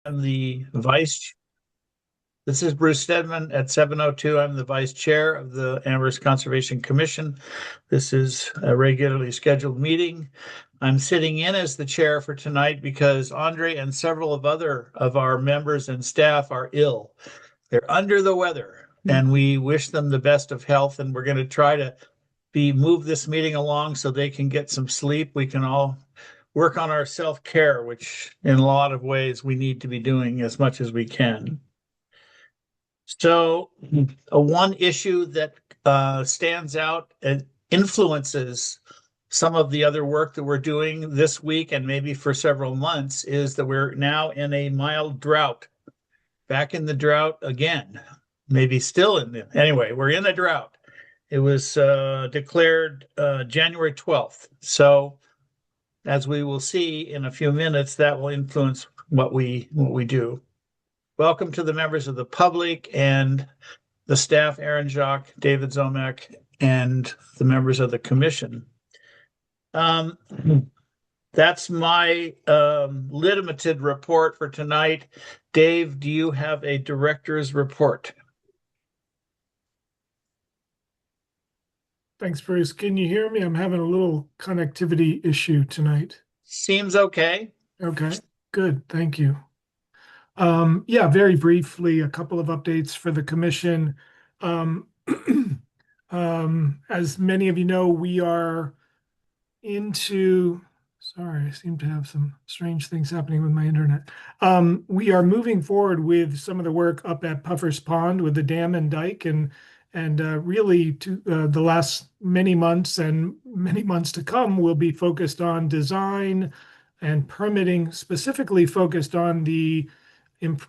I'm the vice. This is Bruce Stedman at 7:02. I'm the vice chair of the Amherst Conservation Commission. This is a regularly scheduled meeting. I'm sitting in as the chair for tonight because Andre and several of other of our members and staff are ill. They're under the weather, and we wish them the best of health. And we're going to try to move this meeting along so they can get some sleep. We can all work on our self-care, which in a lot of ways we need to be doing as much as we can. So, one issue that stands out and influences some of the other work that we're doing this week and maybe for several months is that we're now in a mild drought, back in the drought again, maybe still anyway, we're in a drought. It was declared January 12th. So, as we will see in a few minutes, that will influence what we do. Welcome to the members of the public and the staff, Aaron Jacques, David Zomek, and the members of the commission. That's my limited report for tonight. Dave, do you have a director's report? Thanks, Bruce. Can you hear me? I'm having a little connectivity issue tonight. Seems okay. Okay, good. Thank you. Yeah, very briefly, a couple of updates for the commission. As many of you know, we are sorry, I seem to have some strange things happening with my internet. We are moving forward with some of the work up at Puffer's Pond with the dam and dike, and really to the last many months and many months to come will be focused on design and permitting, specifically focused on the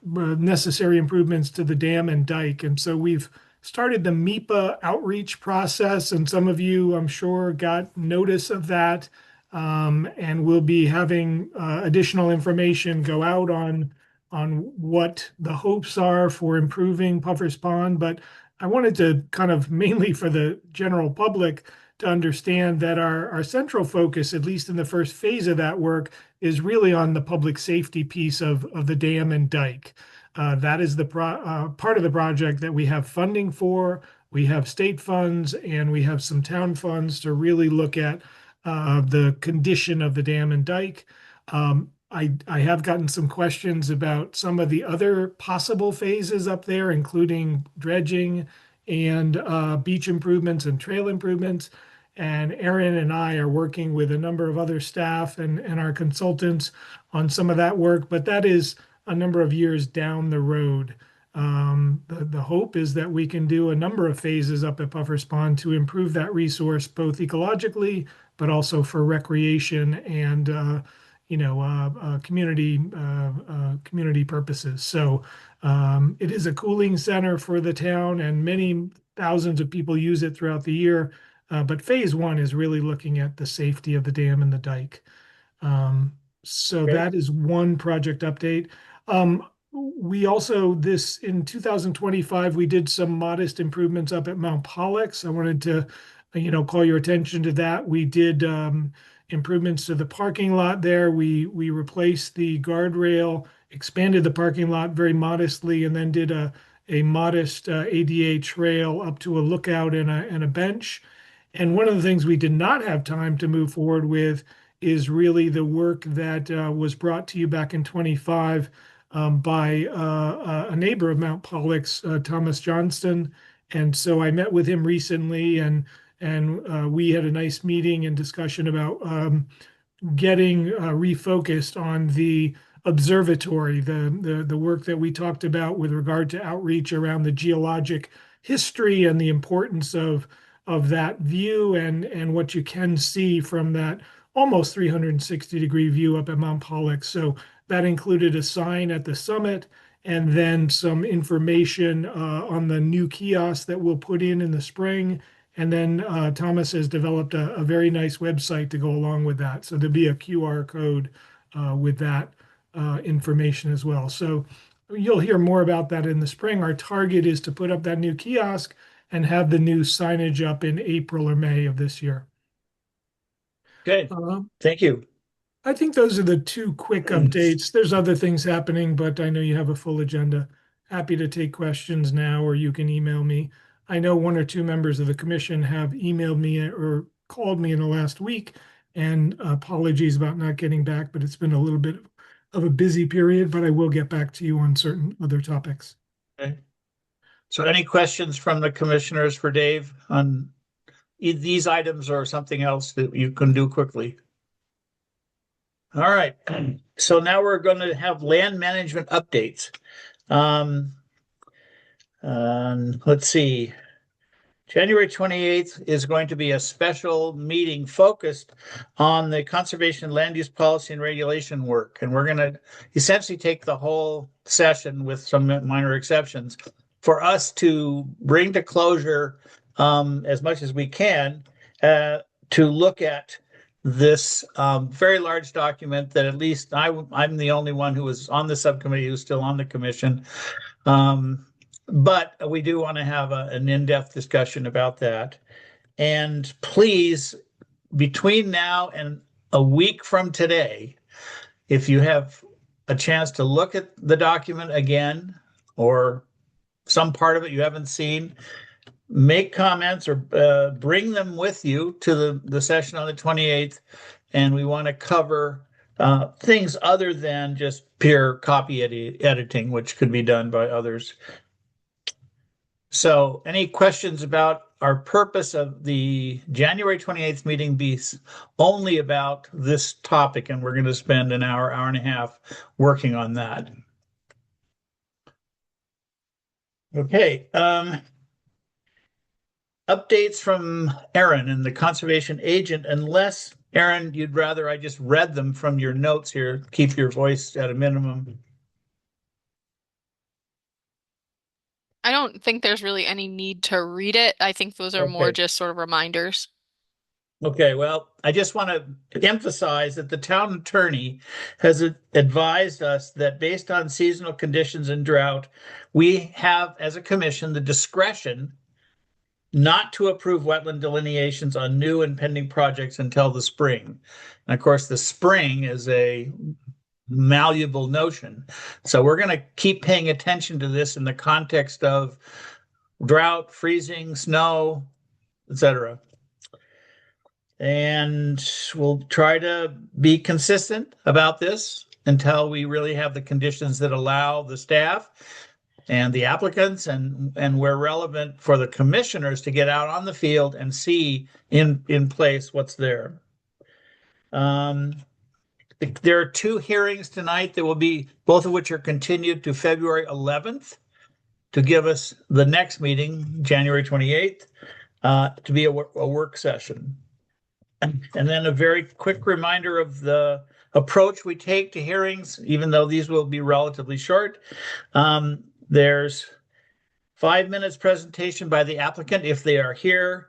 necessary improvements to the dam and dike. And so we've started the MEPA outreach process, and some of you, I'm sure, got notice of that. And we'll be having additional information go out on what the hopes are for improving Puffer's Pond. But I wanted to kind of mainly for the general public to understand that our central focus, at least in the first phase of that work, is really on the public safety piece of the dam and dike. That is the part of the project that we have funding for. We have state funds and we have some town funds to really look at the condition of the dam and dike. I have gotten some questions about some of the other possible phases up there, including dredging and beach improvements and trail improvements. And Aaron and I are working with a number of other staff and our consultants on some of that work, but that is a number of years down the road. The hope is that we can do a number of phases up at Puffer's Pond to improve that resource, both ecologically, but also for recreation and community purposes. So it is a cooling center for the town, and many thousands of people use it throughout the year. But phase one is really looking at the safety of the dam and the dike. So Okay. that is one project update. We also, in 2025, we did some modest improvements up at Mount Pollux. I wanted to, call your attention to that. We did improvements to the parking lot there. We replaced the guardrail, expanded the parking lot very modestly, and then did a modest ADA trail up to a lookout and a bench. And one of the things we did not have time to move forward with is really the work that was brought to you back in 25 by a neighbor of Mount Pollux, Thomas Johnston. And so I met with him recently, and we had a nice meeting and discussion about getting refocused on the observatory, the work that we talked about with regard to outreach around the geologic history and the importance of that view and what you can see from that almost 360-degree view up at Mount Pollux. So that included a sign at the summit and then some information on the new kiosk that we'll put in the spring. And then Thomas has developed a very nice website to go along with that. So there'll be a QR code with that information as well. So you'll hear more about that in the spring. Our target is to put up that new kiosk and have the new signage up in April or May of this year. Okay. Thank you. I think those are the two quick updates. There's other things happening, but I know you have a full agenda. Happy to take questions now, or you can email me. I know one or two members of the commission have emailed me or called me in the last week, and apologies about not getting back, but it's been a little bit of a busy period, but I will get back to you on certain other topics. Okay. So any questions from the commissioners for Dave on these items or something else that you can do quickly? All right. So now we're going to have land management updates. Um, let's see. January 28th is going to be a special meeting focused on the conservation land use policy and regulation work. And we're going to essentially take the whole session with some minor exceptions for us to bring to closure as much as we can to look at this very large document that at least I'm the only one who was on the subcommittee who's still on the commission. But we do want to have an in-depth discussion about that. And please, between now and a week from today, if you have a chance to look at the document again or some part of it you haven't seen, make comments or bring them with you to the session on the 28th. And we want to cover things other than just pure copy editing, which could be done by others. So any questions about our purpose of the January 28th meeting be only about this topic, and we're going to spend an hour, hour and a half working on that. Okay. Updates from Aaron and the conservation agent, unless Aaron, you'd rather I just read them from your notes here, keep your voice at a minimum. I don't think there's really any need to read it. I think those are more Okay. just sort of reminders. Okay, well, I just want to emphasize that the town attorney has advised us that based on seasonal conditions and drought, we have, as a commission, the discretion not to approve wetland delineations on new and pending projects until the spring. And of course, the spring is a malleable notion. So we're going to keep paying attention to this in the context of drought, freezing, snow, etc. And we'll try to be consistent about this until we really have the conditions that allow the staff and the applicants and where relevant for the commissioners to get out on the field and see in place what's there. There are two hearings tonight that will be, both of which are continued to February 11th to give us the next meeting, January 28th, to be a work session. And then a very quick reminder of the approach we take to hearings, even though these will be relatively short. There's 5 minutes presentation by the applicant if they are here,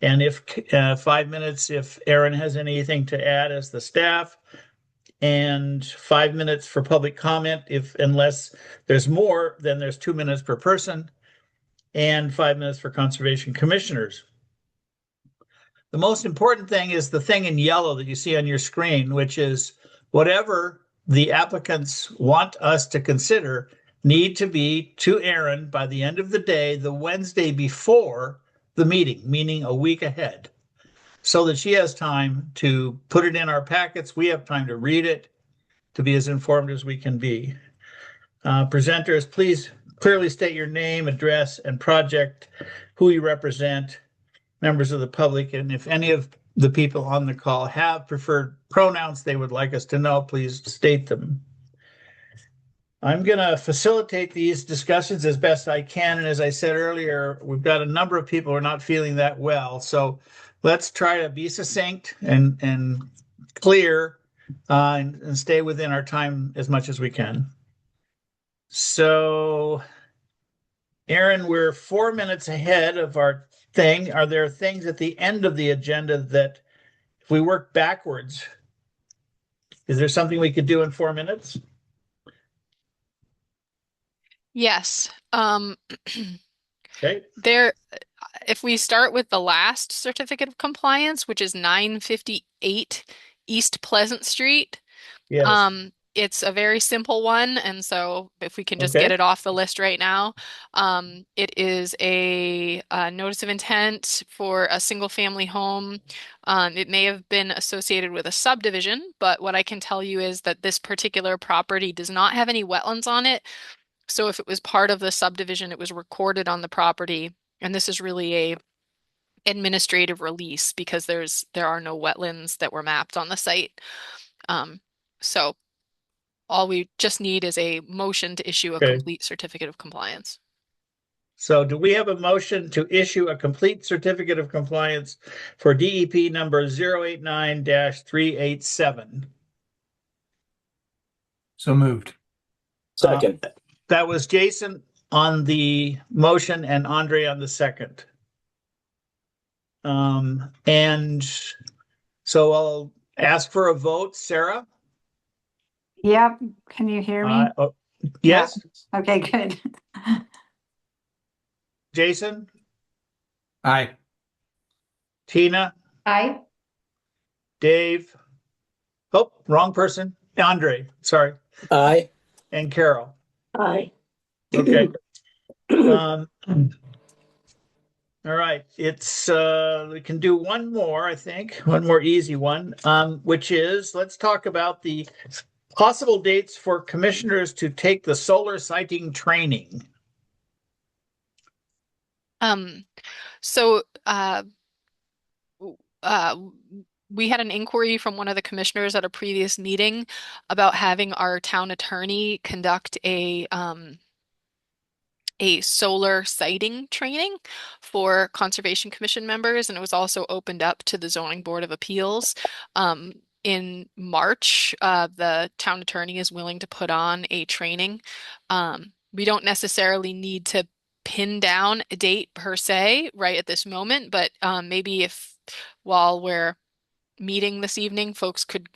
and if 5 minutes if Aaron has anything to add as the staff, and 5 minutes for public comment. Unless there's more, then there's 2 minutes per person, and 5 minutes for conservation commissioners. The most important thing is the thing in yellow that you see on your screen, which is whatever the applicants want us to consider need to be to Aaron by the end of the day, the Wednesday before the meeting, meaning a week ahead, so that she has time to put it in our packets. We have time to read it, to be as informed as we can be. Presenters, please clearly state your name, address, and project, who you represent, members of the public, and if any of the people on the call have preferred pronouns they would like us to know, please state them. I'm going to facilitate these discussions as best I can. And as I said earlier, we've got a number of people who are not feeling that well. So let's try to be succinct and clear and stay within our time as much as we can. So, Aaron, we're 4 minutes ahead of our thing. Are there things at the end of the agenda that if we work backwards, is there something we could do in 4 minutes? Yes. Okay. If we start with the last certificate of compliance, which is 958 East Pleasant Street. Yes. It's a very simple one, and so if we can just Okay. get it off the list right now, it is a notice of intent for a single family home. It may have been associated with a subdivision, but what I can tell you is that this particular property does not have any wetlands on it. So if it was part of the subdivision, it was recorded on the property, and this is really a administrative release because there are no wetlands that were mapped on the site. So all we just need is a motion to issue a Okay. complete certificate of compliance. So do we have a motion to issue a complete certificate of compliance for DEP number 089-387? So moved. Second. That was Jason on the motion and Andre on the second. And so I'll ask for a vote. Sarah? Yep, can you hear me? Oh, yes. Okay, good. Jason? Aye. Tina? Aye. Dave? Oh, wrong person. Andre, sorry. Aye. And Carol. Aye. Okay. All right, it's we can do one more, I think, one more easy one, which is let's talk about the possible dates for commissioners to take the solar sighting training. So we had an inquiry from one of the commissioners at a previous meeting about having our town attorney conduct a solar sighting training for Conservation Commission members, and it was also opened up to the Zoning Board of Appeals. In March, the town attorney is willing to put on a training. We don't necessarily need to pin down a date per se right at this moment, but maybe if while we're meeting this evening, folks could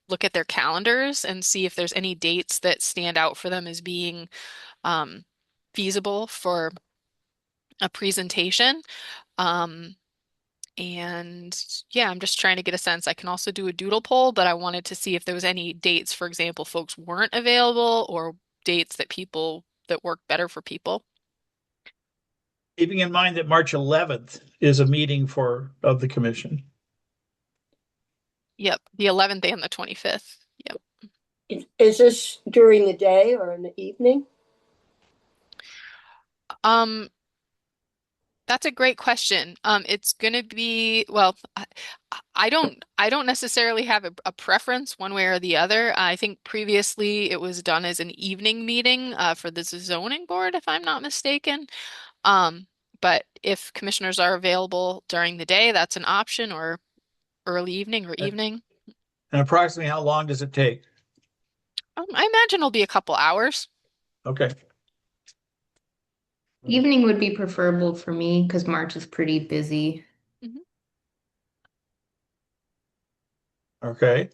look at their calendars and see if there's any dates that stand out for them as being feasible for a presentation. And yeah, I'm just trying to get a sense. I can also do a doodle poll, but I wanted to see if there was any dates, for example, folks weren't available or dates that work better for people. Keeping in mind that March 11th is a meeting of the commission. Yep, the 11th and the 25th. Yep. Is this during the day or in the evening? That's a great question. It's gonna be, well, I don't necessarily have a preference one way or the other. I think previously it was done as an evening meeting for the zoning board, if I'm not mistaken. But if commissioners are available during the day, that's an option, or early evening or evening. And approximately how long does it take? I imagine it'll be a couple hours. Okay. Evening would be preferable for me because March is pretty busy. Okay.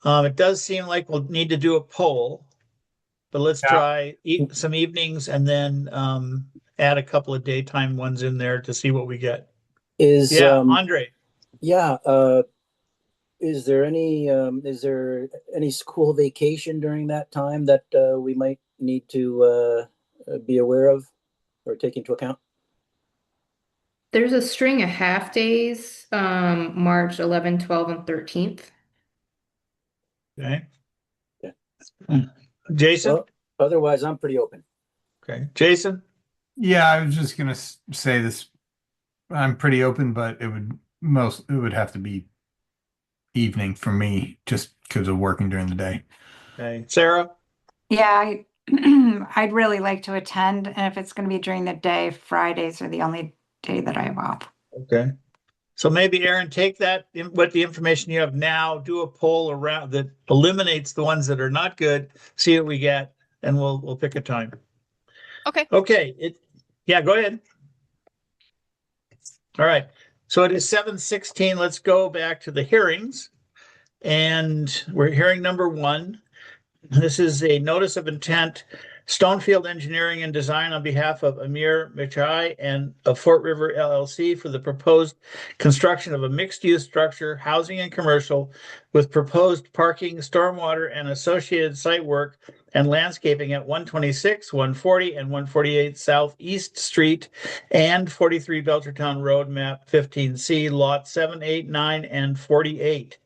It does seem like we'll need to do a poll, but let's try some evenings and then add a couple of daytime ones in there to see what we get. Andre. Yeah. Is there any school vacation during that time that we might need to be aware of or take into account? There's a string of half days, March 11, 12, and 13th. Okay. Yeah. Jason? Well, otherwise, I'm pretty open. Okay. Jason? Yeah, I was just gonna say this. I'm pretty open, but it would have to be evening for me just because of working during the day. Okay. Sarah? Yeah, I'd really like to attend, and if it's going to be during the day, Fridays are the only day that I have off. Okay. So maybe Aaron, take that, what the information you have now, do a poll around that eliminates the ones that are not good, see what we get, and we'll pick a time. Okay. Okay. Yeah, go ahead. All right. So it is 7:16. Let's go back to the hearings. And we're hearing number one. This is a notice of intent Stonefield Engineering and Design on behalf of Amir Michai and of Fort River LLC for the proposed construction of a mixed-use structure, housing and commercial, with proposed parking, stormwater, and associated site work and landscaping at 126, 140, and 148 Southeast Street and 43 Belchertown Road, map 15C, lot 7, 8, 9, and 48.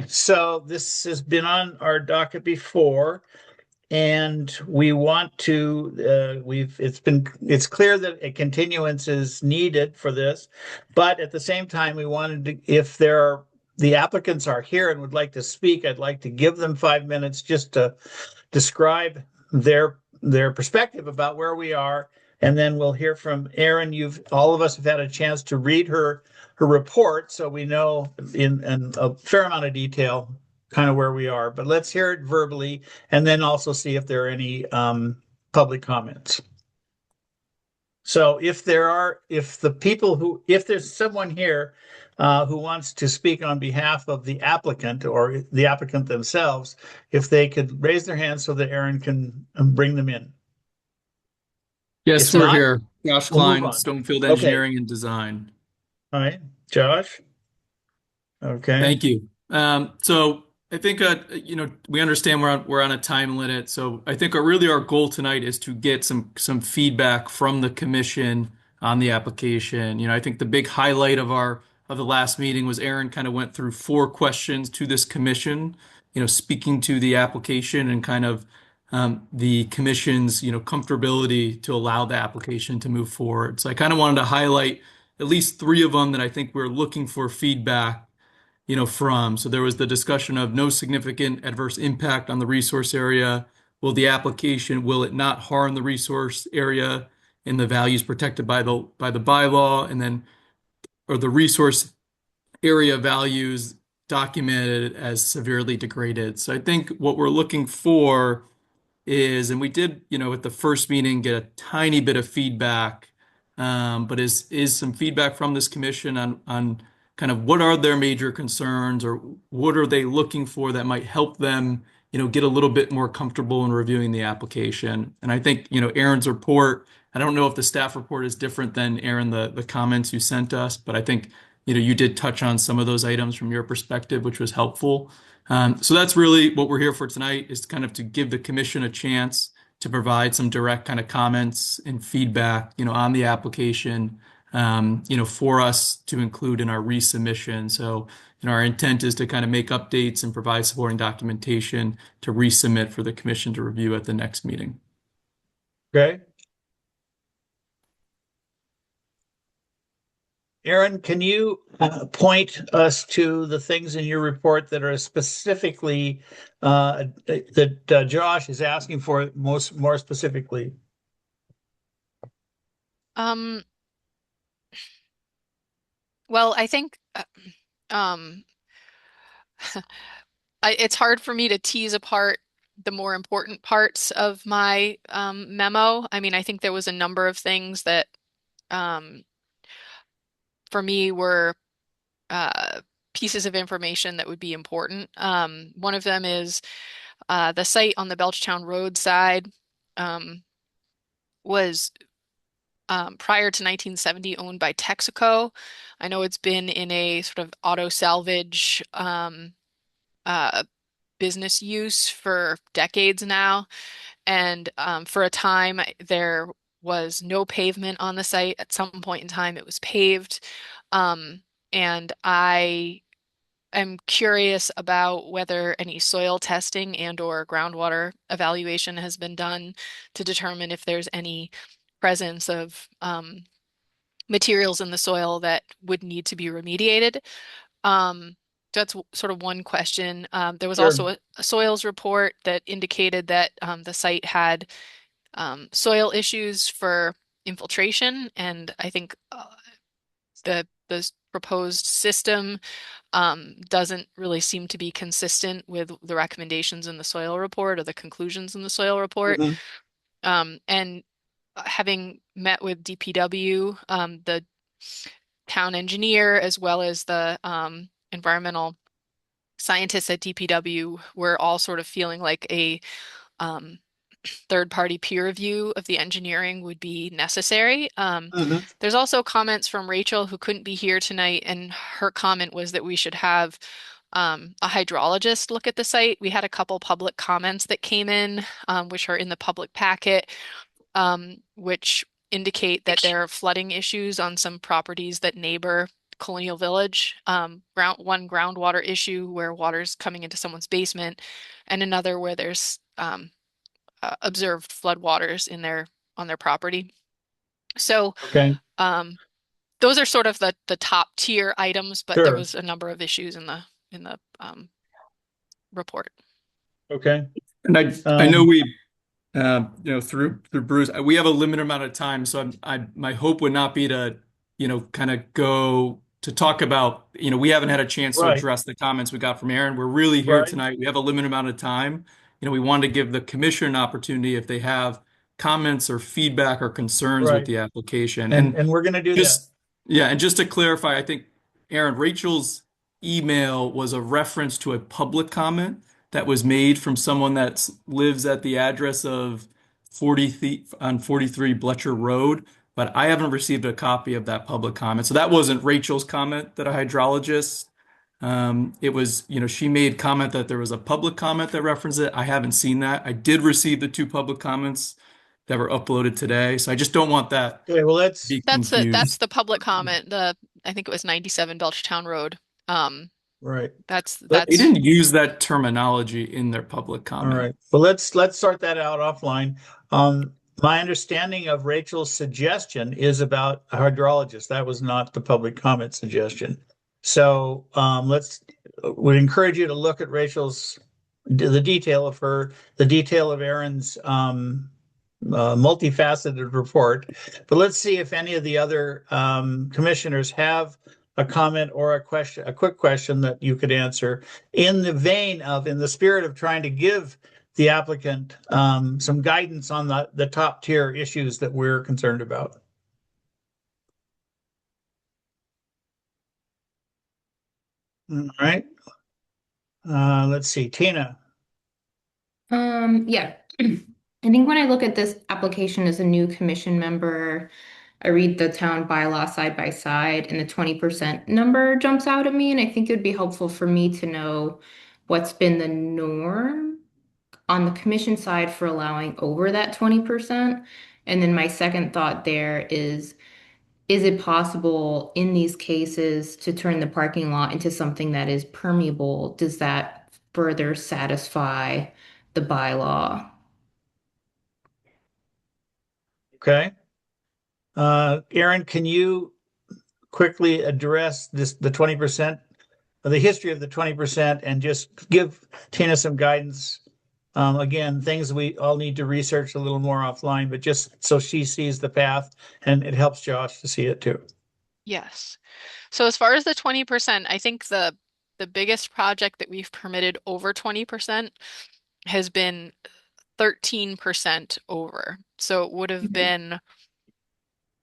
So this has been on our docket before, and we want to, it's clear that a continuance is needed for this, but at the same time, we wanted to, if the applicants are here and would like to speak, I'd like to give them 5 minutes just to describe their perspective about where we are, and then we'll hear from Erin. All of us have had a chance to read her report, so we know in a fair amount of detail kind of where we are. But let's hear it verbally, and then also see if there are any public comments. So if there's someone here who wants to speak on behalf of the applicant or the applicant themselves, if they could raise their hands so that Erin can bring them in. Yes, If we're not, here. Josh we'll move Klein, on. Stonefield Okay. Engineering and Design. All right, Josh. Okay. Thank you. So I think we understand we're on a time limit. So I think our goal tonight is to get some feedback from the commission on the application. I think the big highlight of the last meeting was Erin kind of went through 4 questions to this commission, speaking to the application and kind of the commission's comfortability to allow the application to move forward. So I kind of wanted to highlight at least 3 of them that I think we're looking for feedback from. So there was the discussion of no significant adverse impact on the resource area. Will it not harm the resource area and the values protected by the bylaw? And then, are the resource area values documented as severely degraded? So I think what we're looking for is, and we did, at the first meeting get a tiny bit of feedback, but is some feedback from this commission on kind of what are their major concerns, or what are they looking for that might help them, get a little bit more comfortable in reviewing the application. And I think, Erin's report, I don't know if the staff report is different than Erin, the comments you sent us, but I think, you did touch on some of those items from your perspective, which was helpful. So that's really what we're here for tonight, is kind of to give the commission a chance to provide some direct kind of comments and feedback, on the application, for us to include in our resubmission. So, our intent is to kind of make updates and provide supporting documentation to resubmit for the commission to review at the next meeting. Okay. Erin, can you point us to the things in your report that are specifically that Josh is asking for more specifically? Well, I think it's hard for me to tease apart the more important parts of my memo. I mean, I think there was a number of things that for me were pieces of information that would be important. One of them is the site on the Belchertown Road side was prior to 1970 owned by Texaco. I know it's been in a sort of auto salvage business use for decades now. And for a time, there was no pavement on the site. At some point in time, it was paved. And I am curious about whether any soil testing and or groundwater evaluation has been done to determine if there's any presence of materials in the soil that would need to be remediated. That's sort of one question. There was also a soils report that indicated that the site had soil issues for infiltration, and I think the proposed system doesn't really seem to be consistent with the recommendations in the soil report or the conclusions in the soil report. And having met with DPW, the town engineer, as well as the environmental scientists at DPW, were all sort of feeling like a third-party peer review of the engineering would be necessary. Mhm. There's also comments from Rachel, who couldn't be here tonight, and her comment was that we should have a hydrologist look at the site. We had a couple public comments that came in, which are in the public packet, which indicate that there are flooding issues on some properties that neighbor Colonial Village. One groundwater issue where water's coming into someone's basement, and another where there's observed floodwaters on their property. So Okay, those are sort of the top tier items, but there sure. was a number of issues in the report. Okay. And I know Um, we, through Bruce, we have a limited amount of time, so my hope would not be to, kind of go to talk about, we haven't had a chance to Right. address the comments we got from Aaron. We're really here Right. tonight. We have a limited amount of time. We want to give the commission an opportunity if they have comments or feedback or concerns with Right. the application. And we're going to do that. And just to clarify, I think, Aaron, Rachel's email was a reference to a public comment that was made from someone that lives at the address of 43 Bletcher Road, but I haven't received a copy of that public comment. So that wasn't Rachel's comment that a hydrologist. It was, she made comment that there was a public comment that referenced it. I haven't seen that. I did receive the 2 public comments that were uploaded today, so I just don't want that Okay, well, to be That's confused. the public comment. I think it was 97 Belchertown Road. right. That's But They didn't use that terminology in their public All comment. right. Well, let's sort that out offline. My understanding of Rachel's suggestion is about a hydrologist. That was not the public comment suggestion. So would encourage you to look at the detail of Aaron's multifaceted report. But let's see if any of the other commissioners have a comment or a quick question that you could answer in the spirit of trying to give the applicant some guidance on the top tier issues that we're concerned about. All right. Let's see, Tina. Yeah. I think when I look at this application as a new commission member, I read the town bylaw side by side and the 20% number jumps out at me. And I think it would be helpful for me to know what's been the norm on the commission side for allowing over that 20%. And then my second thought there is it possible in these cases to turn the parking lot into something that is permeable? Does that further satisfy the bylaw? Okay. Aaron, can you quickly address the 20%, the history of the 20%, and just give Tina some guidance? Again, things we all need to research a little more offline, but just so she sees the path and it helps Josh to see it too. Yes. So as far as the 20%, I think the biggest project that we've permitted over 20% has been 13% over. So it would have been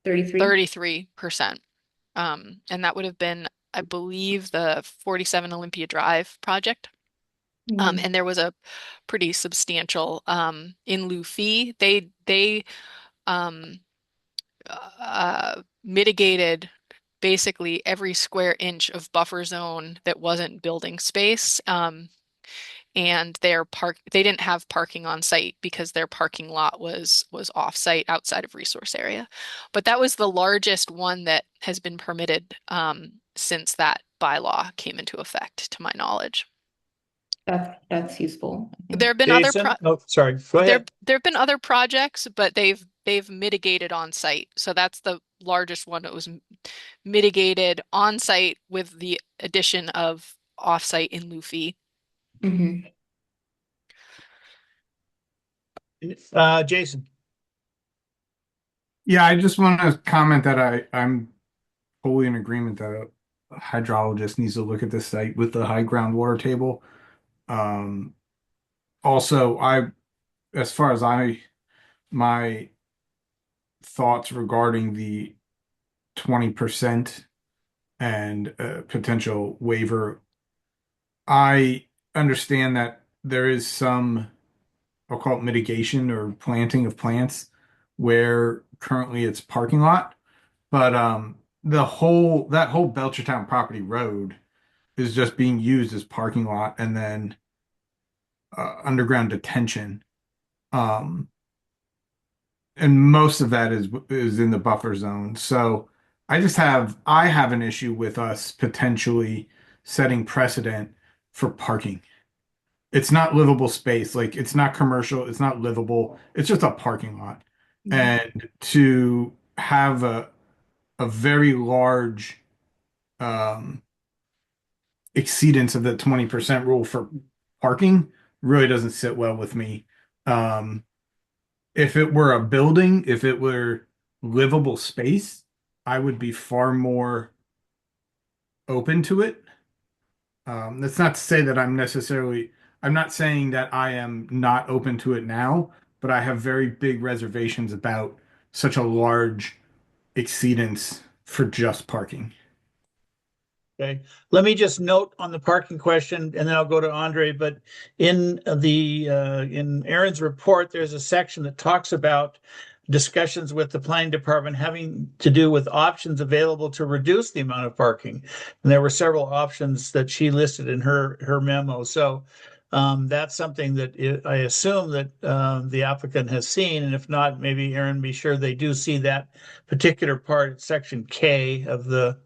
33? 33%. And that would have been, I believe, the 47 Olympia Drive project. And there was a pretty substantial in lieu fee. They mitigated basically every square inch of buffer zone that wasn't building space. And they didn't have parking on site because their parking lot was off site outside of resource area. But that was the largest one that has been permitted since that bylaw came into effect, to my knowledge. That's useful. There have been Jason? Oh, sorry. Go ahead. there have been other projects, but they've mitigated on site. So that's the largest one that was mitigated on site with the addition of off site in lieu fee. Mhm. Jason. Yeah, I just want to comment that I'm fully in agreement that a hydrologist needs to look at this site with the high groundwater table. Also, as far as my thoughts regarding the 20% and potential waiver, I understand that there is some I'll call it mitigation or planting of plants where currently it's parking lot. But that whole Belchertown property road is just being used as parking lot and then underground detention. Um, and most of that is in the buffer zone. So I have an issue with us potentially setting precedent for parking. It's not livable space. Like it's not commercial, it's not livable. It's just a parking lot. And to have a very large um exceedance of the 20% rule for parking really doesn't sit well with me. Um, if it were a building, if it were livable space, I would be far more open to it. That's not to say that I'm not saying that I am not open to it now, but I have very big reservations about such a large exceedance for just parking. Okay, let me just note on the parking question, and then I'll go to Andre. But in Aaron's report, there's a section that talks about discussions with the planning department having to do with options available to reduce the amount of parking. And there were several options that she listed in her memo. So that's something that I assume that the applicant has seen. And if not, maybe Aaron, be sure they do see that particular part, section K of the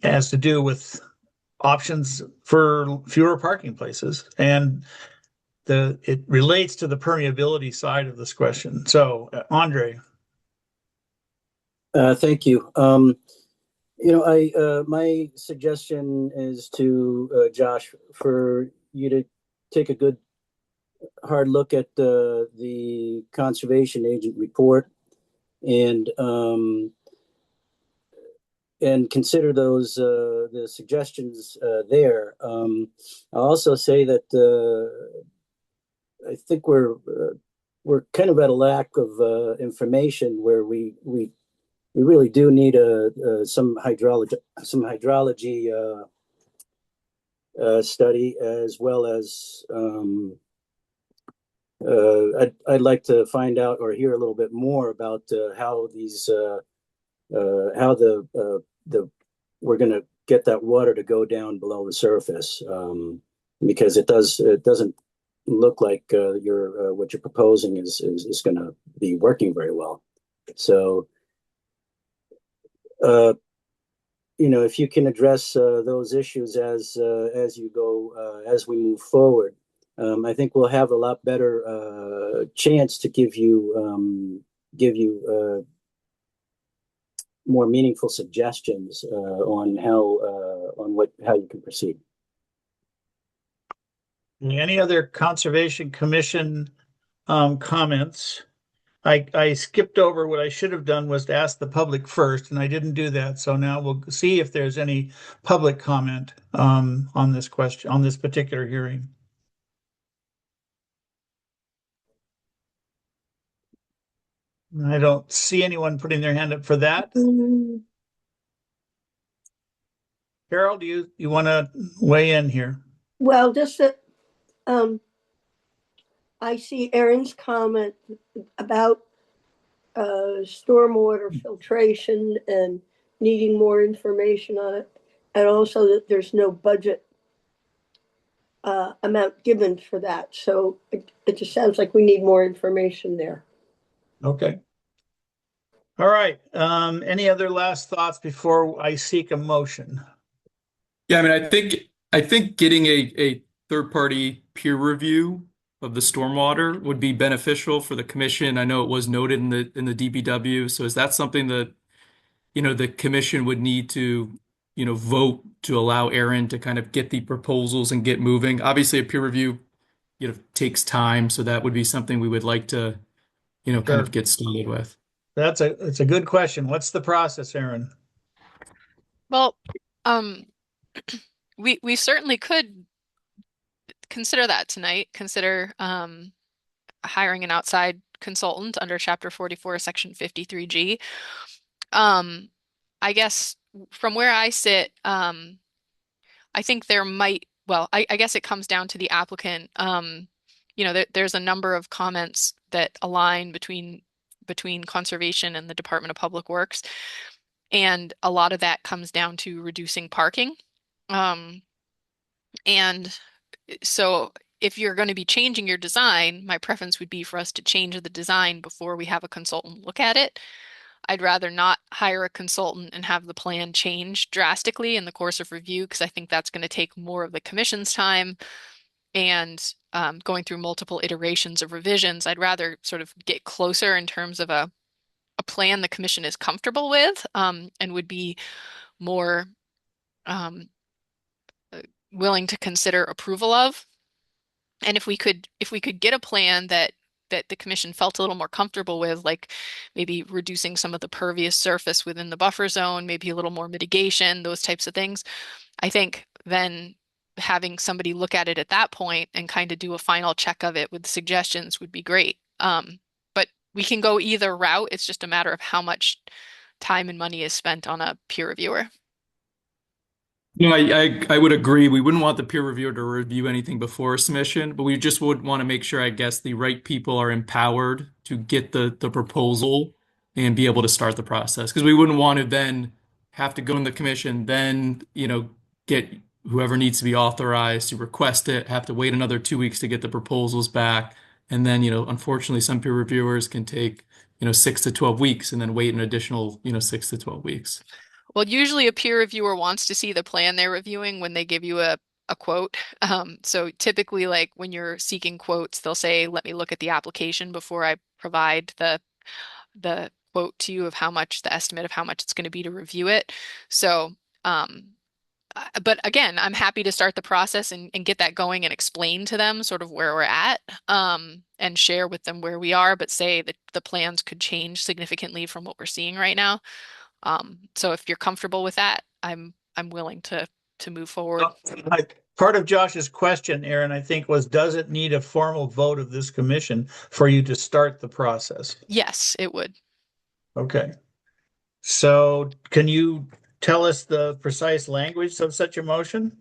has to do with options for fewer parking places. And it relates to the permeability side of this question. So, Andre. Thank you. My suggestion is to Josh for you to take a good hard look at the conservation agent report and consider those the suggestions there. I'll also say that I think we're kind of at a lack of information where we really do need some hydrology study, as well as I'd like to find out or hear a little bit more about how we're going to get that water to go down below the surface, because it doesn't look like what you're proposing is going to be working very well. So, if you can address those issues as you go, as we move forward, I think we'll have a lot better chance to give you more meaningful suggestions on how you can proceed. Any other Conservation Commission comments? I skipped over what I should have done was to ask the public first, and I didn't do that. So now we'll see if there's any public comment on this question, on this particular hearing. I don't see anyone putting their hand up for that. Carol, do you want to weigh in here? Well, just that I see Aaron's comment about stormwater filtration and needing more information on it, and also that there's no budget amount given for that. So it just sounds like we need more information there. Okay. All right. Any other last thoughts before I seek a motion? Yeah, I mean, I think getting a third-party peer review of the stormwater would be beneficial for the commission. I know it was noted in the DPW. So is that something that, the commission would need to, vote to allow Aaron to kind of get the proposals and get moving? Obviously, a peer review, takes time. So that would be something we would like to, kind of get started with. It's a good question. What's the process, Aaron? Well, we certainly could consider that tonight. Consider hiring an outside consultant under Chapter 44, Section 53G. I guess from where I sit, I think there might, well, I guess it comes down to the applicant. there's a number of comments that align between conservation and the Department of Public Works. And a lot of that comes down to reducing parking. And so if you're going to be changing your design, my preference would be for us to change the design before we have a consultant look at it. I'd rather not hire a consultant and have the plan change drastically in the course of review, because I think that's going to take more of the commission's time and going through multiple iterations of revisions. I'd rather sort of get closer in terms of a plan the commission is comfortable with and would be more willing to consider approval of. And if we could get a plan that the commission felt a little more comfortable with, like maybe reducing some of the pervious surface within the buffer zone, maybe a little more mitigation, those types of things, I think then having somebody look at it at that point and kind of do a final check of it with suggestions would be great. But we can go either route. It's just a matter of how much time and money is spent on a peer reviewer. No, I would agree. We wouldn't want the peer reviewer to review anything before a submission, but we just would want to make sure, I guess, the right people are empowered to get the proposal and be able to start the process. Because we wouldn't want to then have to go in the commission, then, get whoever needs to be authorized to request it, have to wait another 2 weeks to get the proposals back. And then, unfortunately, some peer reviewers can take, 6 to 12 weeks and then wait an additional, 6 to 12 weeks. Well, usually a peer reviewer wants to see the plan they're reviewing when they give you a quote. So typically, like when you're seeking quotes, they'll say, let me look at the application before I provide the quote to you of the estimate of how much it's going to be to review it. So, but again, I'm happy to start the process and get that going and explain to them sort of where we're at and share with them where we are, but say that the plans could change significantly from what we're seeing right now. So if you're comfortable with that, I'm willing to move forward. Part of Josh's question, Aaron, I think was, does it need a formal vote of this commission for you to start the process? Yes, it would. Okay. So can you tell us the precise language of such a motion?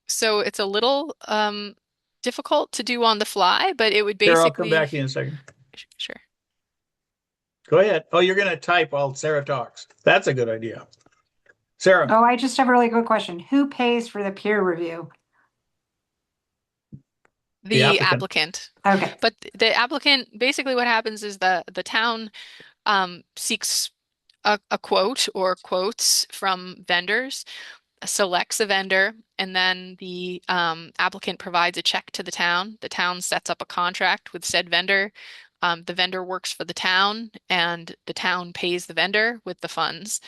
So it's a little difficult to do on the fly, but it would Sarah, basically. I'll come back to you in a second. Sure. Go ahead. Oh, you're going to type while Sarah talks. That's a good idea. Sarah. Oh, I just have a really good question. Who pays for the peer review? The applicant. Okay. But the applicant, basically what happens is the town seeks a quote or quotes from vendors, selects a vendor, and then the applicant provides a check to the town. The town sets up a contract with said vendor. The vendor works for the town, and the town pays the vendor with the funds.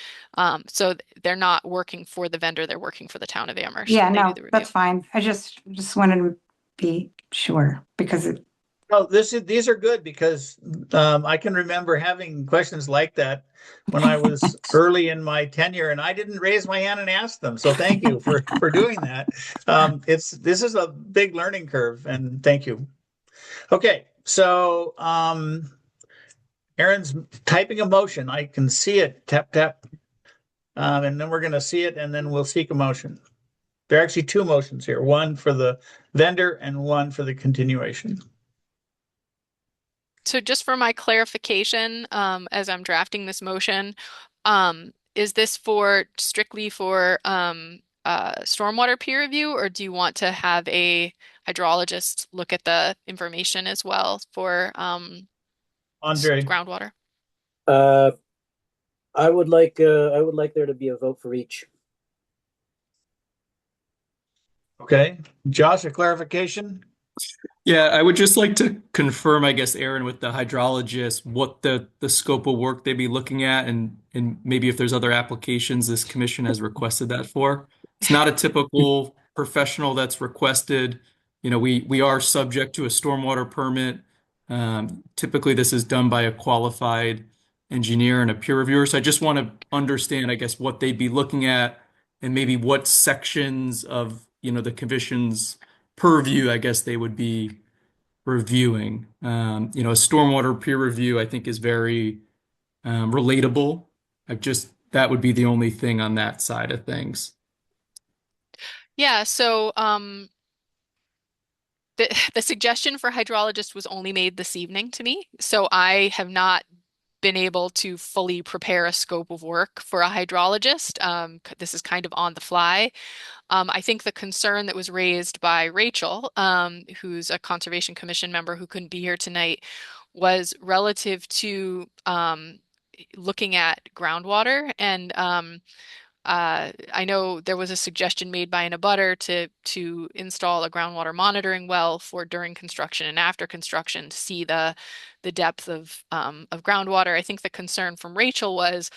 So they're not working for the vendor; they're working for the town of Amherst. Yeah, when they no, do the review. that's fine. I just wanted to be sure because No, these are good because I can remember having questions like that when I was early in my tenure, and I didn't raise my hand and ask them. So thank you for doing that. This is a big learning curve, and thank you. Okay, so Aaron's typing a motion. I can see it, tap tap, and then we're going to see it, and then we'll seek a motion. There are actually two motions here: one for the vendor and one for the continuation. So just for my clarification, as I'm drafting this motion, is this strictly for stormwater peer review, or do you want to have a hydrologist look at the information as well for Andre. groundwater? I would like there to be a vote for each. Okay, Josh, a clarification? Yeah, I would just like to confirm, I guess, Aaron, with the hydrologist, what the scope of work they'd be looking at, and maybe if there's other applications this commission has requested that for. It's not a typical professional that's requested. We are subject to a stormwater permit. Typically, this is done by a qualified engineer and a peer reviewer. So I just want to understand, I guess, what they'd be looking at and maybe what sections of, the commission's purview, I guess, they would be reviewing. A stormwater peer review, I think, is very relatable. That would be the only thing on that side of things. Yeah, so the suggestion for hydrologist was only made this evening to me, so I have not been able to fully prepare a scope of work for a hydrologist. This is kind of on the fly. I think the concern that was raised by Rachel, who's a Conservation Commission member who couldn't be here tonight, was relative to looking at groundwater. And I know there was a suggestion made by an abutter to install a groundwater monitoring well for during construction and after construction to see the depth of groundwater. I think the concern from Rachel was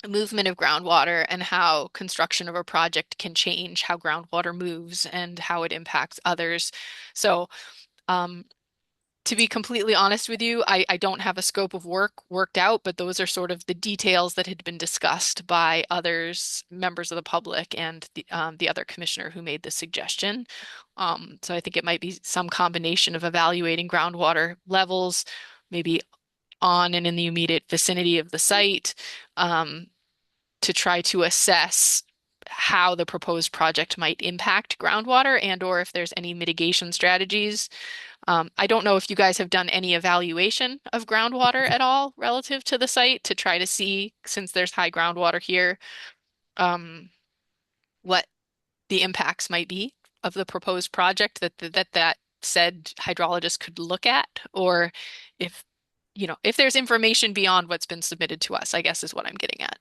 movement of groundwater and how construction of a project can change how groundwater moves and how it impacts others. So to be completely honest with you, I don't have a scope of work worked out, but those are sort of the details that had been discussed by others, members of the public, and the other commissioner who made the suggestion. So I think it might be some combination of evaluating groundwater levels, maybe on and in the immediate vicinity of the site, to try to assess how the proposed project might impact groundwater and or if there's any mitigation strategies. I don't know if you guys have done any evaluation of groundwater at all relative to the site to try to see, since there's high groundwater here, what the impacts might be of the proposed project that said hydrologist could look at, or if there's information beyond what's been submitted to us, I guess is what I'm getting at.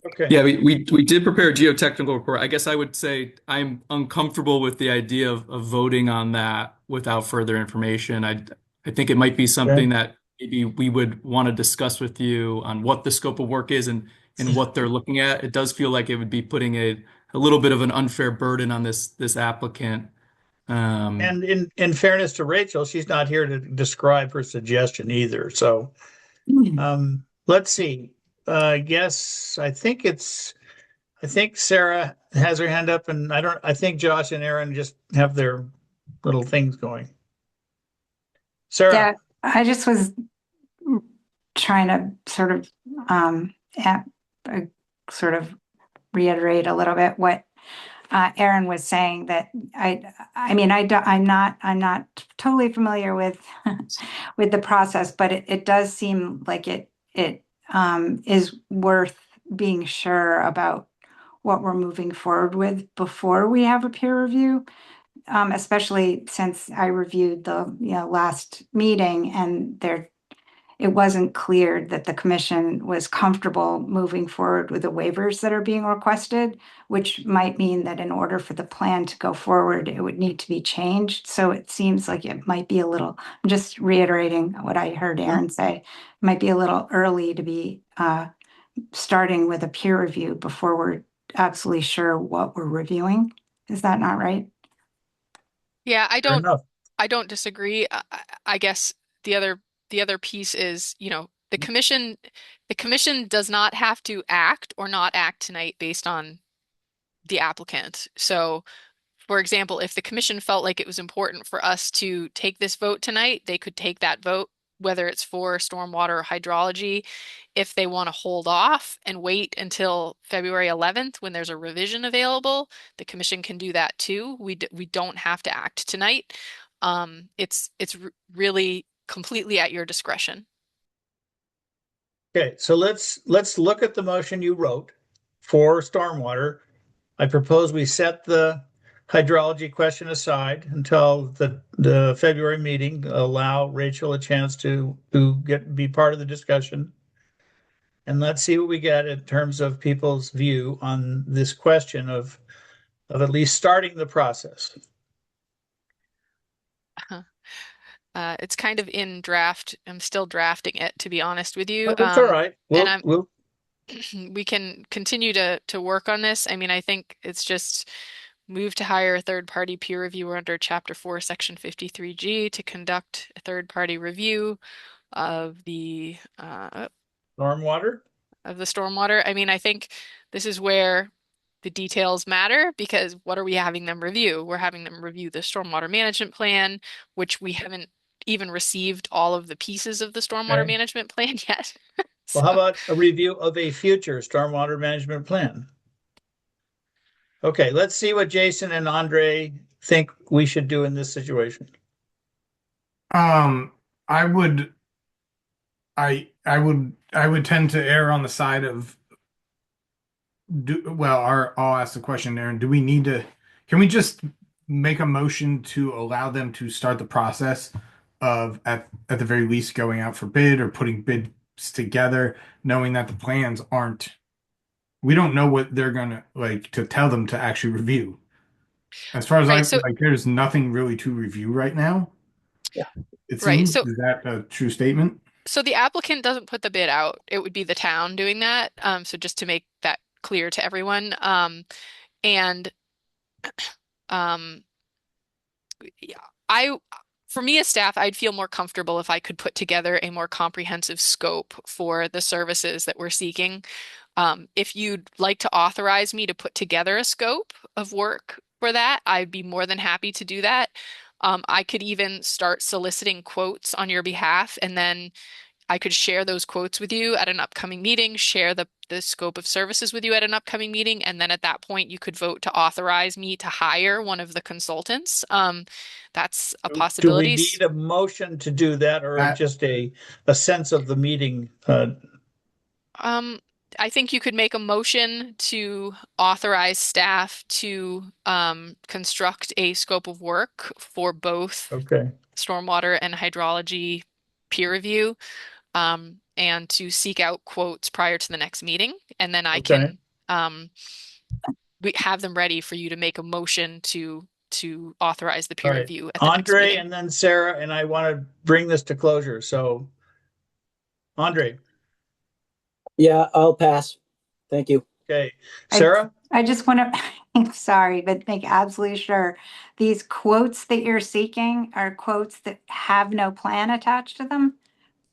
Okay. Yeah, we did prepare a geotechnical report. I guess I would say I'm uncomfortable with the idea of voting on that without further information. I think it might be something that maybe we would want to discuss with you on what the scope of work is and what they're looking at. It does feel like it would be putting a little bit of an unfair burden on this applicant. And in fairness to Rachel, she's not here to describe her suggestion either. So let's see. I think Sarah has her hand up, and I think Josh and Aaron just have their little things going. Sarah. Yeah, I just was trying to sort of reiterate a little bit what Aaron was saying, that I'm not totally familiar with with the process, but it does seem like it is worth being sure about what we're moving forward with before we have a peer review, especially since I reviewed the last meeting and it wasn't clear that the commission was comfortable moving forward with the waivers that are being requested, which might mean that in order for the plan to go forward, it would need to be changed. So it seems like it might be I'm just reiterating what I heard Aaron say, it might be a little early to be starting with a peer review before we're absolutely sure what we're reviewing. Is that not right? Yeah, I don't disagree. I guess the other piece is, the commission does not have to act or not act tonight based on the applicant. So, for example, if the commission felt like it was important for us to take this vote tonight, they could take that vote, whether it's for stormwater or hydrology. If they want to hold off and wait until February 11th when there's a revision available, the commission can do that too. We don't have to act tonight. It's really completely at your discretion. Okay, so let's look at the motion you wrote for stormwater. I propose we set the hydrology question aside until the February meeting, allow Rachel a chance to be part of the discussion. And let's see what we get in terms of people's view on this question of at least starting the process. It's kind of in draft. I'm still drafting it, to be honest with you. That's all right. We can continue to work on this. I mean, I think it's just move to hire a third-party peer reviewer under Chapter 4, Section 53G to conduct a third-party review of the stormwater. I mean, I think this is where the details matter, because what are we having them review? We're having them review the stormwater management plan, which we haven't even received all of the pieces of the stormwater management plan yet. Well, how about a review of a future stormwater management plan? Okay, let's see what Jason and Andre think we should do in this situation? I would, I would tend to err on the side of I'll ask the question, Aaron. Do we need to, can we just make a motion to allow them to start the process of at the very least going out for bid or putting bids together, knowing that the plans aren't, we don't know what they're gonna like to tell them to actually review. As far as Right. So, there's nothing really to review right now. Yeah. It right. seems, So, is that a true statement? so the applicant doesn't put the bid out. It would be the town doing that. So just to make that clear to everyone. And um, yeah, for me as staff, I'd feel more comfortable if I could put together a more comprehensive scope for the services that we're seeking. If you'd like to authorize me to put together a scope of work for that, I'd be more than happy to do that. I could even start soliciting quotes on your behalf, and then I could share those quotes with you at an upcoming meeting, share the scope of services with you at an upcoming meeting, and then at that point you could vote to authorize me to hire one of the consultants. That's a Do we possibility. need a motion to do that, or That- just a sense of the meeting? I think you could make a motion to authorize staff to construct a scope of work for both Okay, stormwater and hydrology peer review, and to seek out quotes prior to the next meeting. And then I Okay. can we have them ready for you to make a motion to authorize the peer All right. review at the next Andre meeting. and then Sarah, and I want to bring this to closure. So, Andre, Yeah, I'll pass. Thank you. okay. I- Sarah? I just want to, I'm sorry, but make absolutely sure these quotes that you're seeking are quotes that have no plan attached to them,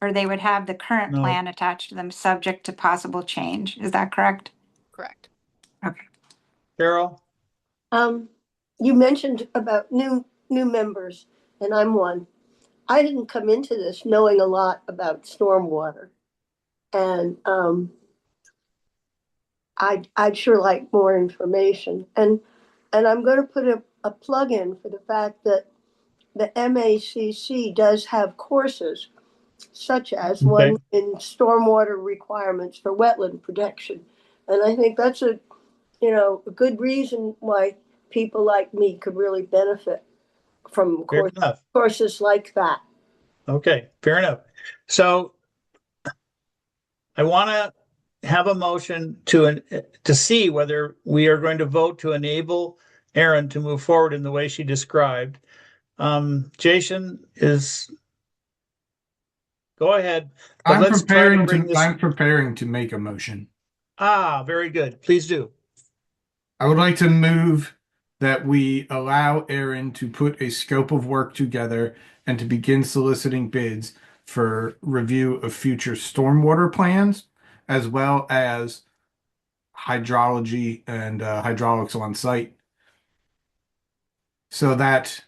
or they would have the current No. plan attached to them, subject to possible change. Is that correct? Correct. Carol? You mentioned about new members, and I'm one. I didn't come into this knowing a lot about stormwater, and I'd sure like more information. And I'm going to put a plug in for the fact that the MACC does have courses, such as one in stormwater requirements for wetland protection, and I think that's a good reason why people like me could really benefit from Fair enough. courses like that. Okay, fair enough. So I want to have a motion to see whether we are going to vote to enable Erin to move forward in the way she described. Jason go ahead. But let's try to bring this. I'm preparing to make a motion. Very good. Please do. I would like to move that we allow Erin to put a scope of work together and to begin soliciting bids for review of future stormwater plans, as well as hydrology and hydraulics on site, so that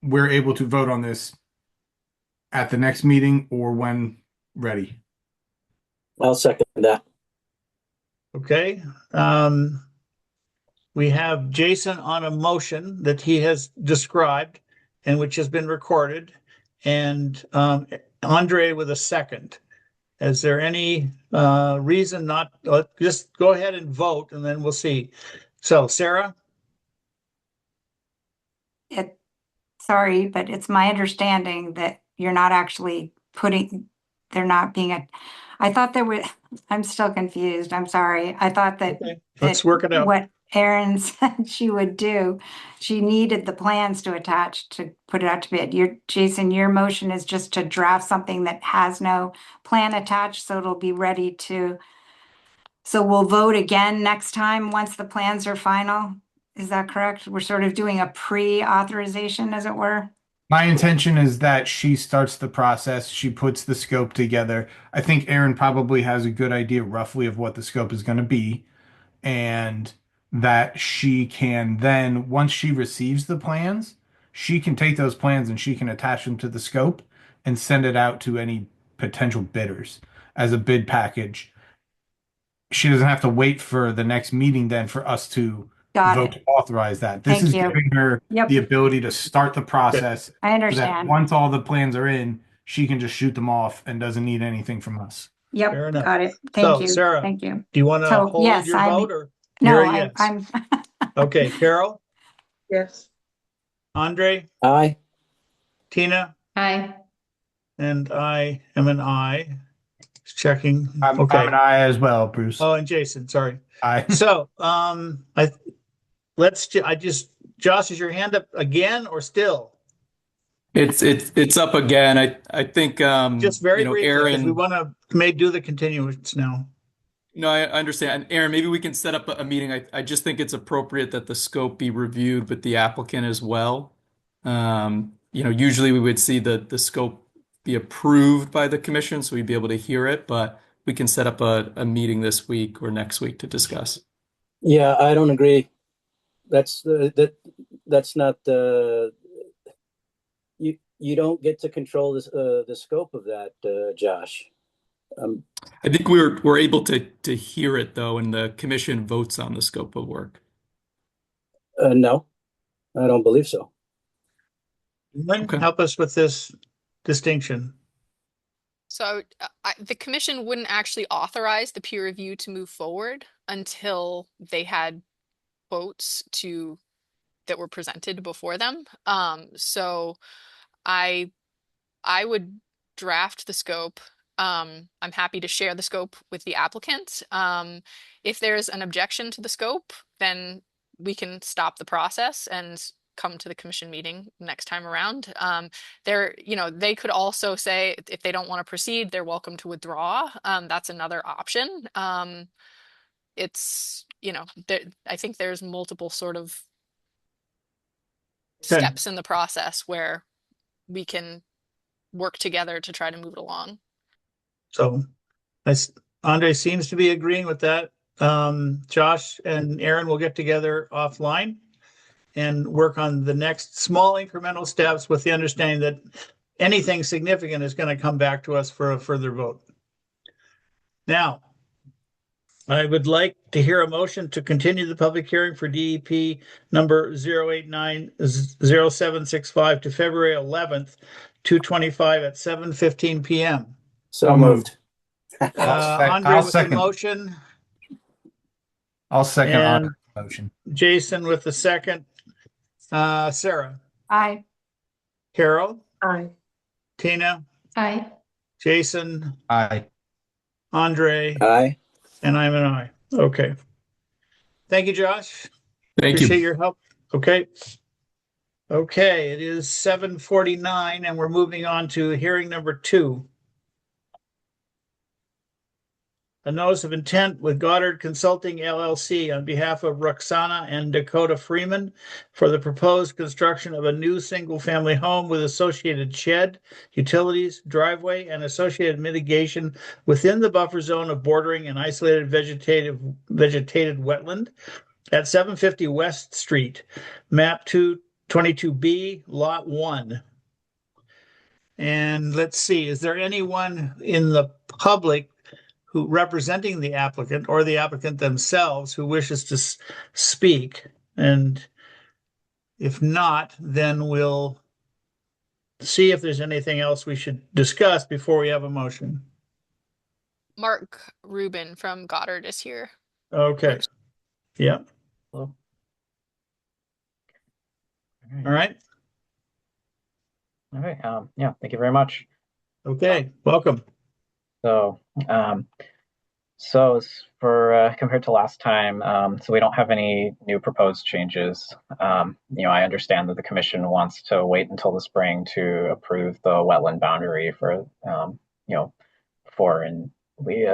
we're able to vote on this at the next meeting or when ready. I'll second that. Okay. We have Jason on a motion that he has described and which has been recorded, and Andre with a second. Is there any reason not? Just go ahead and vote, and then we'll see. So, Sarah? Sorry, but it's my understanding that you're not actually they're not being I thought there were, I'm still confused. I'm sorry. I thought that. Okay, let's work it out. What Erin said she would do, she needed the plans to attach to put it out to bid. Jason, your motion is just to draft something that has no plan attached, so it'll be ready to. So we'll vote again next time once the plans are final. Is that correct? We're sort of doing a pre-authorization, as it were. My intention is that she starts the process, she puts the scope together. I think Erin probably has a good idea roughly of what the scope is going to be, and that she can then, once she receives the plans, she can take those plans and she can attach them to the scope and send it out to any potential bidders as a bid package. She doesn't have to wait for the next meeting then for us to Got vote it. to authorize that. This Thank is you. giving her Yep. the ability to start the process I so that understand. once all the plans are in, she can just shoot them off and doesn't need anything from us. Yep, Fair enough. got it. So, Thank you. Sarah, Thank you. do you want to So, hold yes, your I'm- vote or? No, you're a yes? I'm Okay, Carol, Yes. Andre, Aye. Tina, Aye. and I am an I. Checking. I'm Okay. an I as well, Bruce. Oh, and Jason, sorry. Aye. So, Josh, is your hand up again or still? It's up again. I think Just very you know, briefly, because we Aaron. want to do the continuance now. No, I understand. And Aaron, maybe we can set up a meeting. I just think it's appropriate that the scope be reviewed with the applicant as well. You know, usually we would see the scope be approved by the commission, so we'd be able to hear it, but we can set up a meeting this week or next week to discuss. Yeah, I don't agree. That's not you don't get to control this the scope of that, Josh. I think we're able to hear it though, and the commission votes on the scope of work. No, I don't believe so. Okay. Help us with this distinction. So the commission wouldn't actually authorize the peer review to move forward until they had quotes that were presented before them. So I would draft the scope. I'm happy to share the scope with the applicant. If there's an objection to the scope, then we can stop the process and come to the commission meeting next time around. They could also say if they don't want to proceed, they're welcome to withdraw. That's another option. I think there's multiple sort of Okay. steps in the process where we can work together to try to move it along. So Andre seems to be agreeing with that. Josh and Aaron will get together offline and work on the next small incremental steps with the understanding that anything significant is going to come back to us for a further vote. Now, I would like to hear a motion to continue the public hearing for DEP number 0890765 to February 11th, 2025 at 7:15 p.m. So moved. Andre I'll with the second. motion, I'll second And- Andre's motion. Jason with the second, Sarah, Aye. Carol, Aye. Tina, Aye. Jason, Aye. Andre, Aye. and I'm an I. Okay. Thank you, Josh. Thank Appreciate you. your help. Okay. Okay, it is 7:49 and we're moving on to hearing number 2. A notice of intent with Goddard Consulting LLC on behalf of Roxana and Dakota Freeman for the proposed construction of a new single-family home with associated shed, utilities, driveway, and associated mitigation within the buffer zone of bordering an isolated vegetated wetland at 750 West Street, map 222B, lot 1. And let's see, is there anyone in the public who representing the applicant or the applicant themselves who wishes to speak? And if not, then we'll see if there's anything else we should discuss before we have a motion. Mark Rubin from Goddard is here. Okay. Yeah. Hello. All right. All right. Yeah, thank you very much. Okay. Welcome. So, as for compared to last time, so we don't have any new proposed changes. I understand that the commission wants to wait until the spring to approve the wetland boundary for, we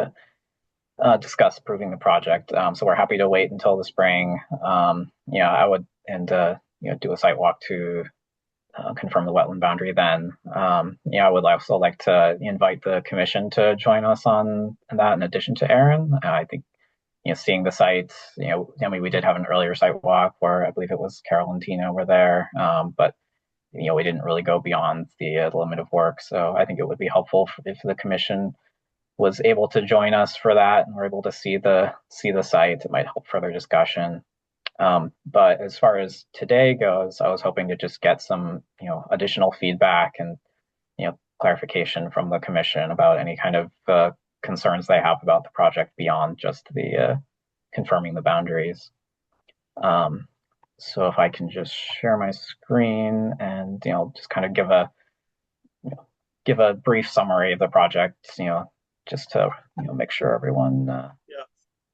discuss approving the project. So we're happy to wait until the spring. I would do a site walk to confirm the wetland boundary then. I would also like to invite the commission to join us on that in addition to Aaron. I think, seeing the sites, we did have an earlier site walk where I believe it was Carol and Tina were there, but, we didn't really go beyond the limit of work. So I think it would be helpful if the commission was able to join us for that and we're able to see the site. It might help further discussion. But as far as today goes, I was hoping to just get some, additional feedback and, clarification from the commission about any kind of concerns they have about the project beyond just the confirming the boundaries. So if I can just share my screen and, just kind of give a brief summary of the project, just to, make sure everyone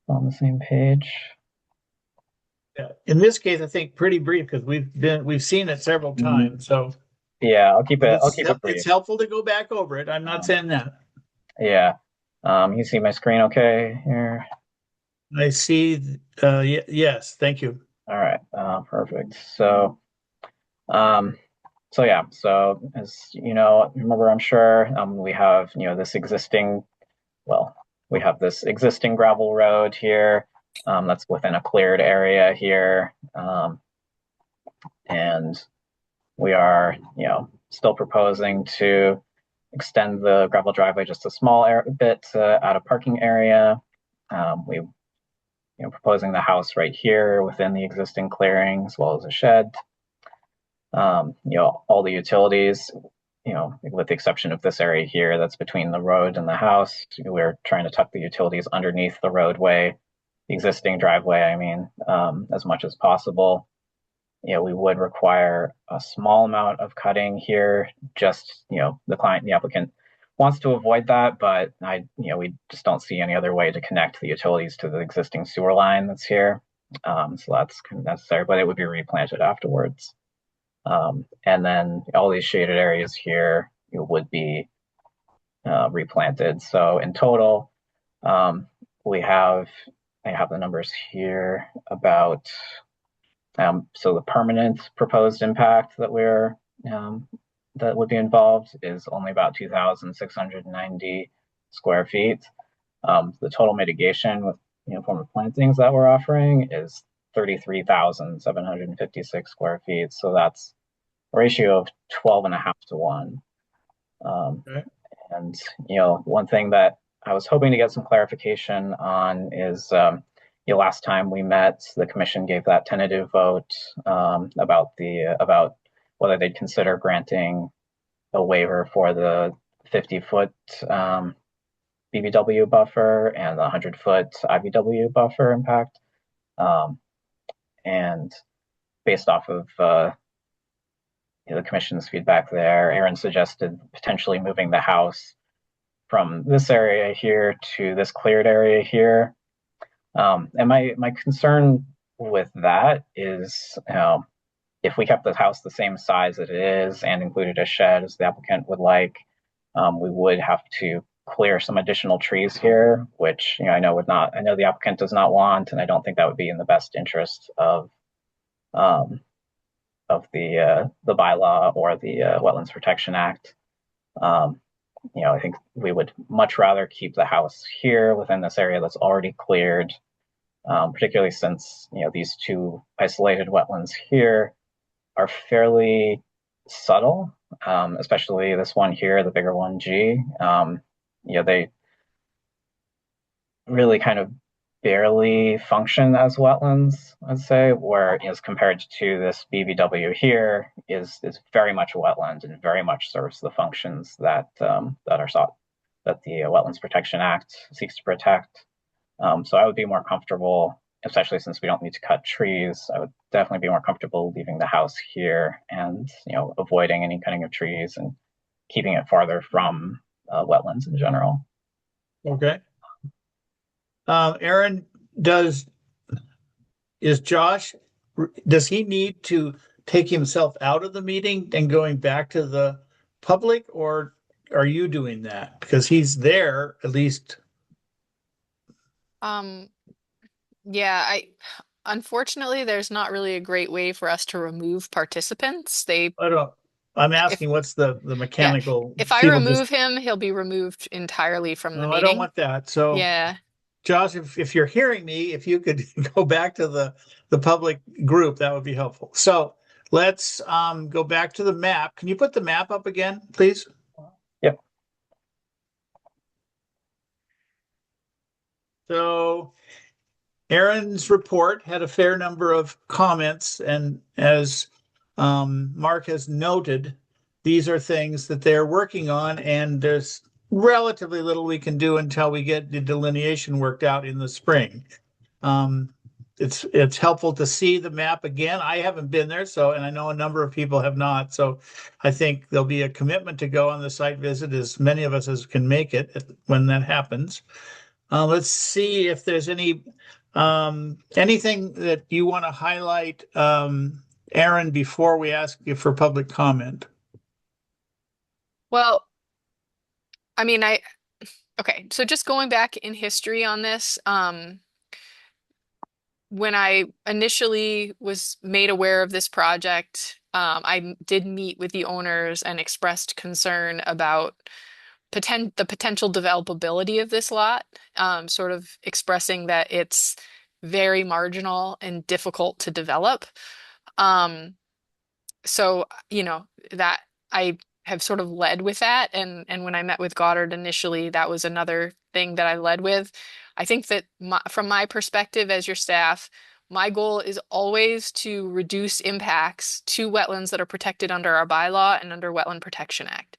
on the same page. Yeah. In this case, I think pretty brief because we've seen it several times. So yeah, I'll keep it brief. It's helpful to go back over it. I'm not saying that. Yeah. You see my screen okay here? I see. Yes, thank you. All right. Perfect. So as you know, remember, I'm sure we have this existing gravel road here that's within a cleared area here, and we are still proposing to extend the gravel driveway just a small bit out of parking area. We proposing the house right here within the existing clearing as well as a shed. All the utilities, with the exception of this area here that's between the road and the house, we're trying to tuck the utilities underneath the roadway, the existing driveway, as much as possible. We would require a small amount of cutting here, just, the applicant wants to avoid that, but we just don't see any other way to connect the utilities to the existing sewer line that's here. So that's necessary, but it would be replanted afterwards. And then all these shaded areas here would be replanted. So in total, I have the numbers here about, so the permanent proposed impact that that would be involved is only about 2,690 square feet. The total mitigation with form of plantings that we're offering is 33,756 square feet. So that's a ratio of 12.5 to 1. Okay. And one thing that I was hoping to get some clarification on is last time we met, the commission gave that tentative vote about whether they'd consider granting a waiver for the 50-foot BBW buffer and the 100-foot IBW buffer impact. And based off of the commission's feedback there, Aaron suggested potentially moving the house from this area here to this cleared area here. And my concern with that is, if we kept the house the same size that it is and included a shed as the applicant would like, we would have to clear some additional trees here, which I know the applicant does not want, and I don't think that would be in the best interest of the bylaw or the Wetlands Protection Act. I think we would much rather keep the house here within this area that's already cleared, particularly since these two isolated wetlands here are fairly subtle, especially this one here, the bigger one, G. They really kind of barely function as wetlands, I'd say, whereas compared to this BVW here is very much a wetland and very much serves the functions that are sought, that the Wetlands Protection Act seeks to protect. So I would be more comfortable, especially since we don't need to cut trees, I would definitely be more comfortable leaving the house here and avoiding any cutting of trees and keeping it farther from wetlands in general. Okay. Aaron, does he need to take himself out of the meeting and going back to the public, or are you doing that? Because he's there at least. Yeah, unfortunately, there's not really a great way for us to remove participants. I'm asking what's the mechanical. If I remove him, he'll be removed entirely from the No, meeting. I don't want that. So yeah. Josh, if you're hearing me, if you could go back to the public group, that would be helpful. So let's go back to the map. Can you put the map up again, please? Yep. So Aaron's report had a fair number of comments, and as Mark has noted, these are things that they're working on, and there's relatively little we can do until we get the delineation worked out in the spring. It's helpful to see the map again. I haven't been there, and I know a number of people have not. So I think there'll be a commitment to go on the site visit, as many of us as can make it when that happens. Let's see if there's anything that you want to highlight, Aaron, before we ask you for public comment. Well, I mean, okay, so just going back in history on this, when I initially was made aware of this project, I did meet with the owners and expressed concern about the potential developability of this lot, sort of expressing that it's very marginal and difficult to develop. So, that I have sort of led with that. And when I met with Goddard initially, that was another thing that I led with. I think that from my perspective as your staff, my goal is always to reduce impacts to wetlands that are protected under our bylaw and under Wetland Protection Act.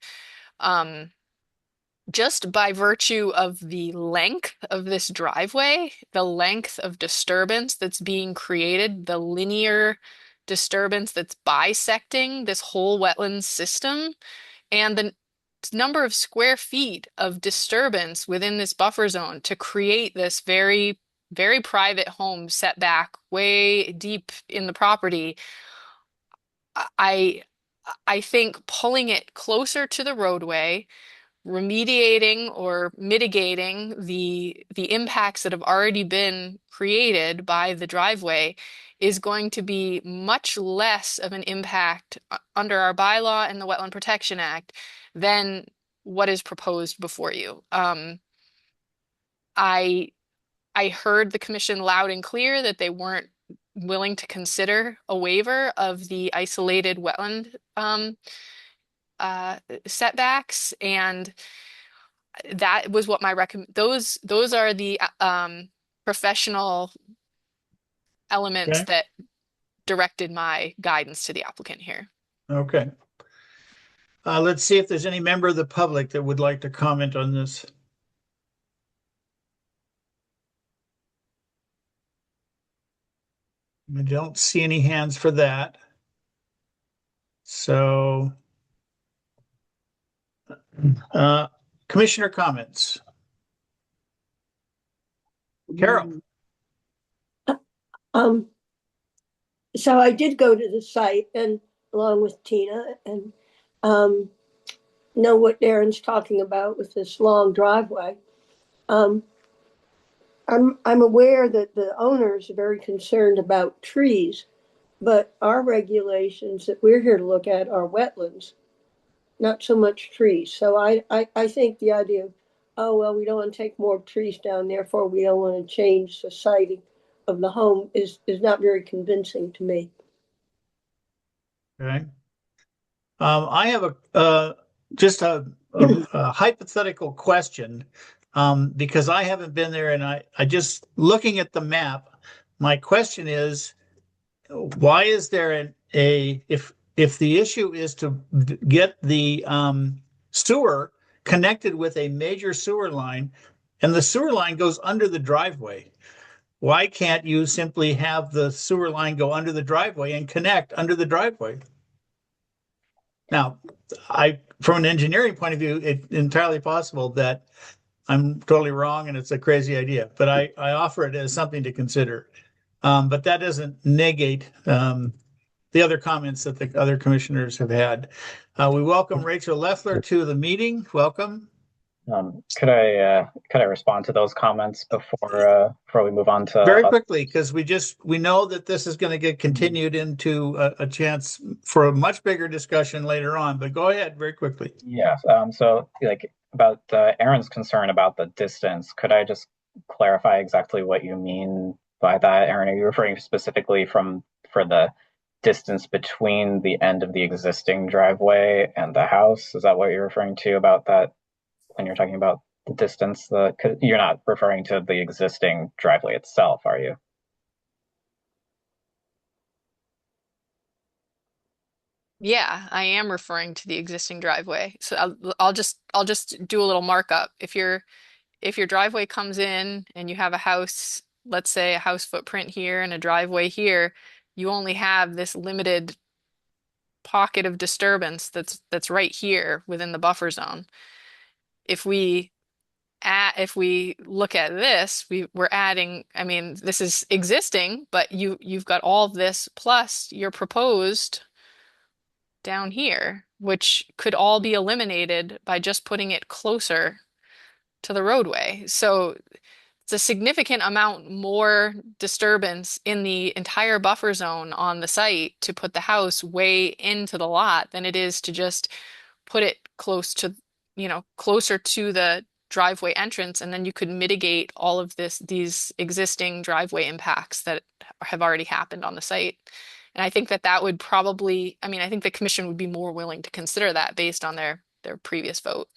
Just by virtue of the length of this driveway, the length of disturbance that's being created, the linear disturbance that's bisecting this whole wetland system, and the number of square feet of disturbance within this buffer zone to create this very, very private home set back way deep in the property, I think pulling it closer to the roadway, remediating or mitigating the impacts that have already been created by the driveway is going to be much less of an impact under our bylaw and the Wetland Protection Act than what is proposed before you. I heard the commission loud and clear that they weren't willing to consider a waiver of the isolated wetland setbacks, and that was what my those are the professional elements Okay. that directed my guidance to the applicant here. Okay. Let's see if there's any member of the public that would like to comment on this. I don't see any hands for that. So, commissioner comments. Carol. So I did go to the site and along with Tina and know what Aaron's talking about with this long driveway. I'm aware that the owners are very concerned about trees, but our regulations that we're here to look at are wetlands, not so much trees. So I think the idea of, oh, well, we don't want to take more trees down, therefore we don't want to change the siting of the home is not very convincing to me. Okay. I have just a hypothetical question, because I haven't been there, and I just looking at the map, my question is, why is there if the issue is to get the sewer connected with a major sewer line, and the sewer line goes under the driveway, why can't you simply have the sewer line go under the driveway and connect under the driveway? Now, from an engineering point of view, it's entirely possible that I'm totally wrong and it's a crazy idea, but I offer it as something to consider. But that doesn't negate the other comments that the other commissioners have had. We welcome Rachel Leffler to the meeting. Welcome. Could I respond to those comments before we move on to very quickly, because we know that this is going to get continued into a chance for a much bigger discussion later on, but go ahead very quickly. Yes. So about Aaron's concern about the distance, could I just clarify exactly what you mean by that, Aaron? Are you referring specifically for the distance between the end of the existing driveway and the house? Is that what you're referring to about that when you're talking about the distance? You're not referring to the existing driveway itself, are you? Yeah, I am referring to the existing driveway. So I'll just do a little markup. If your driveway comes in and you have a house, let's say a house footprint here and a driveway here, you only have this limited pocket of disturbance that's right here within the buffer zone. If we look at this, we're adding, I mean, this is existing, but you've got all of this plus your proposed down here, which could all be eliminated by just putting it closer to the roadway. So it's a significant amount more disturbance in the entire buffer zone on the site to put the house way into the lot than it is to just put it close to, closer to the driveway entrance, and then you could mitigate all of these existing driveway impacts that have already happened on the site. And I think that would probably, I think the commission would be more willing to consider that based on their previous vote.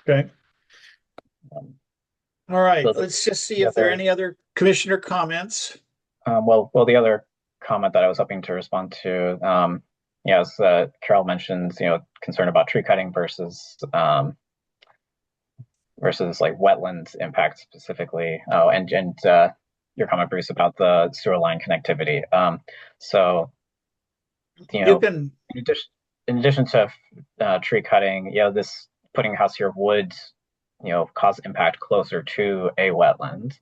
Okay. All right, So let's just see if there are any other commissioner comments. Well, the other comment that I was hoping to respond to, as Carol mentions, concern about tree cutting versus like wetlands impact specifically. Oh, and your comment, Bruce, about the sewer line connectivity. So, You can, in addition to tree cutting, this putting a house here would, cause impact closer to a wetland.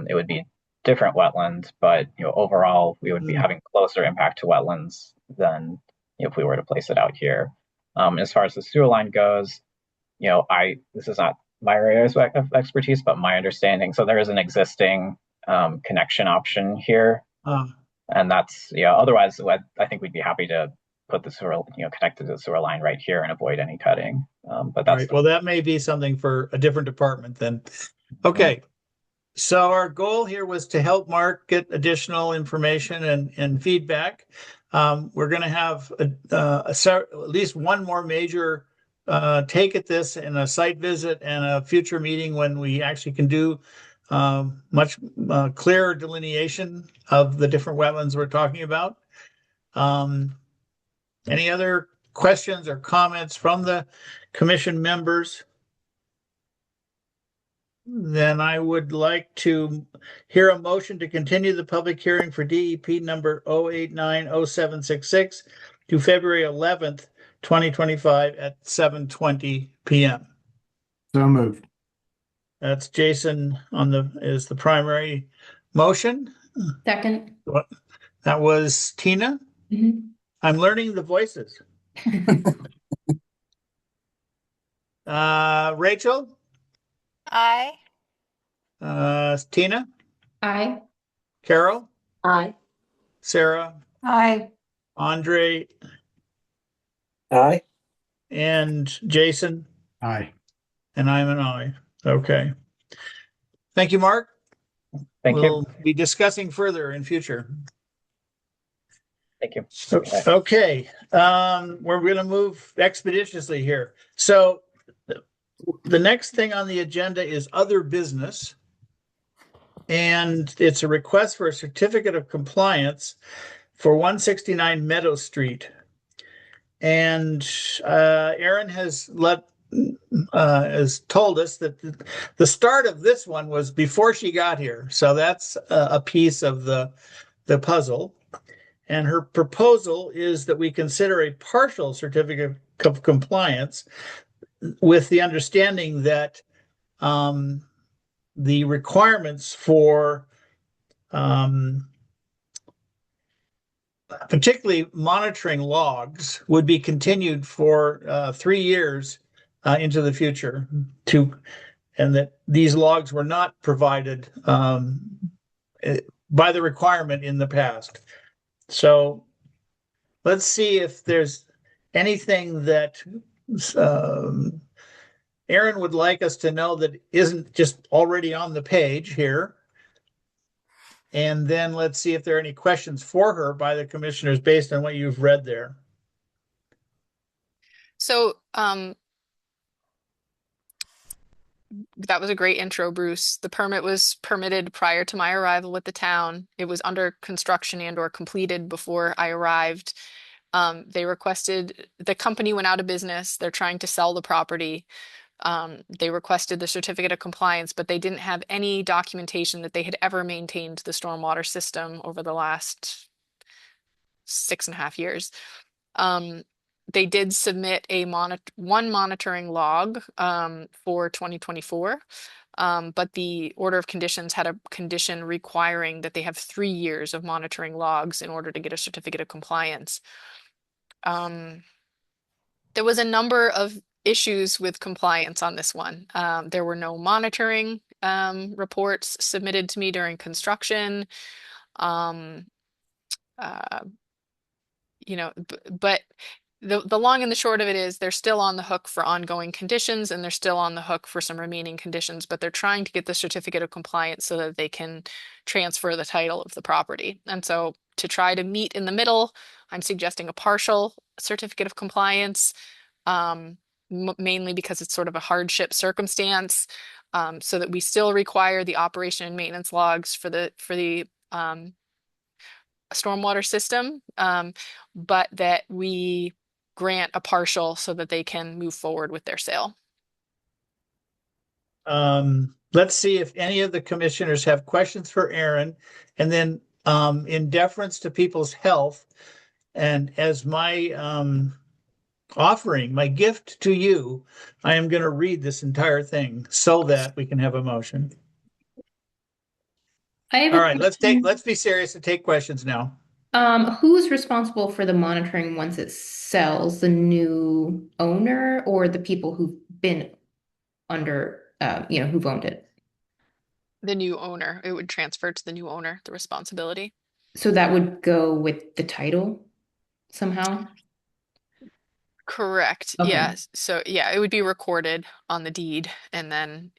It would be different wetlands, but overall we would be having closer impact to wetlands than if we were to place it out here. As far as the sewer line goes, this is not my area of expertise, but my understanding. So there is an existing connection option here, and that's otherwise I think we'd be happy to put the sewer, connected to the sewer line right here and avoid any cutting. But that's right. Well, that may be something for a different department then. Okay. So our goal here was to help Mark get additional information and feedback. We're going to have at least one more major take at this in a site visit and a future meeting when we actually can do much clearer delineation of the different wetlands we're talking about. Any other questions or comments from the commission members? Then I would like to hear a motion to continue the public hearing for DEP number 0890766 to February 11th, 2025 at 7:20 p.m. So moved. That's Jason is the primary motion. Second. That was Tina. Mhm. I'm learning the voices. Rachel? Aye. Tina? Aye. Carol? Aye. Sarah? Aye. Andre? Aye. And Jason? Aye. And I'm an aye. Okay. Thank you, Mark. Thank We'll you. be discussing further in future. Thank you. Okay. We're going to move expeditiously here. So the next thing on the agenda is other business. And it's a request for a certificate of compliance for 169 Meadow Street. And Aaron has told us that the start of this one was before she got here. So that's a piece of the puzzle. And her proposal is that we consider a partial certificate of compliance with the understanding that the requirements for particularly monitoring logs would be continued for 3 years into the future, and that these logs were not provided by the requirement in the past. So let's see if there's anything that Aaron would like us to know that isn't just already on the page here. And then let's see if there are any questions for her by the commissioners based on what you've read there. So That was a great intro, Bruce. The permit was permitted prior to my arrival with the town. It was under construction and or completed before I arrived. They requested, the company went out of business. They're trying to sell the property. They requested the certificate of compliance, but they didn't have any documentation that they had ever maintained the stormwater system over the last 6.5 years. They did submit one monitoring log for 2024, but the order of conditions had a condition requiring that they have 3 years of monitoring logs in order to get a certificate of compliance. There was a number of issues with compliance on this one. There were no monitoring reports submitted to me during construction. But the long and the short of it is they're still on the hook for ongoing conditions and they're still on the hook for some remaining conditions, but they're trying to get the certificate of compliance so that they can transfer the title of the property. And so to try to meet in the middle, I'm suggesting a partial certificate of compliance, mainly because it's sort of a hardship circumstance, so that we still require the operation and maintenance logs for the stormwater system, but that we grant a partial so that they can move forward with their sale. Let's see if any of the commissioners have questions for Aaron, and then in deference to people's health, and as my offering, my gift to you, I am going to read this entire thing so that we can have a motion. I have All a right, question. let's be serious and take questions now. Who's responsible for the monitoring once it sells, the new owner or the people who've been under, who've owned it? The new owner, it would transfer to the new owner, the responsibility. So that would go with the title somehow? Correct. Okay. Yeah. So yeah, it would be recorded on the deed and then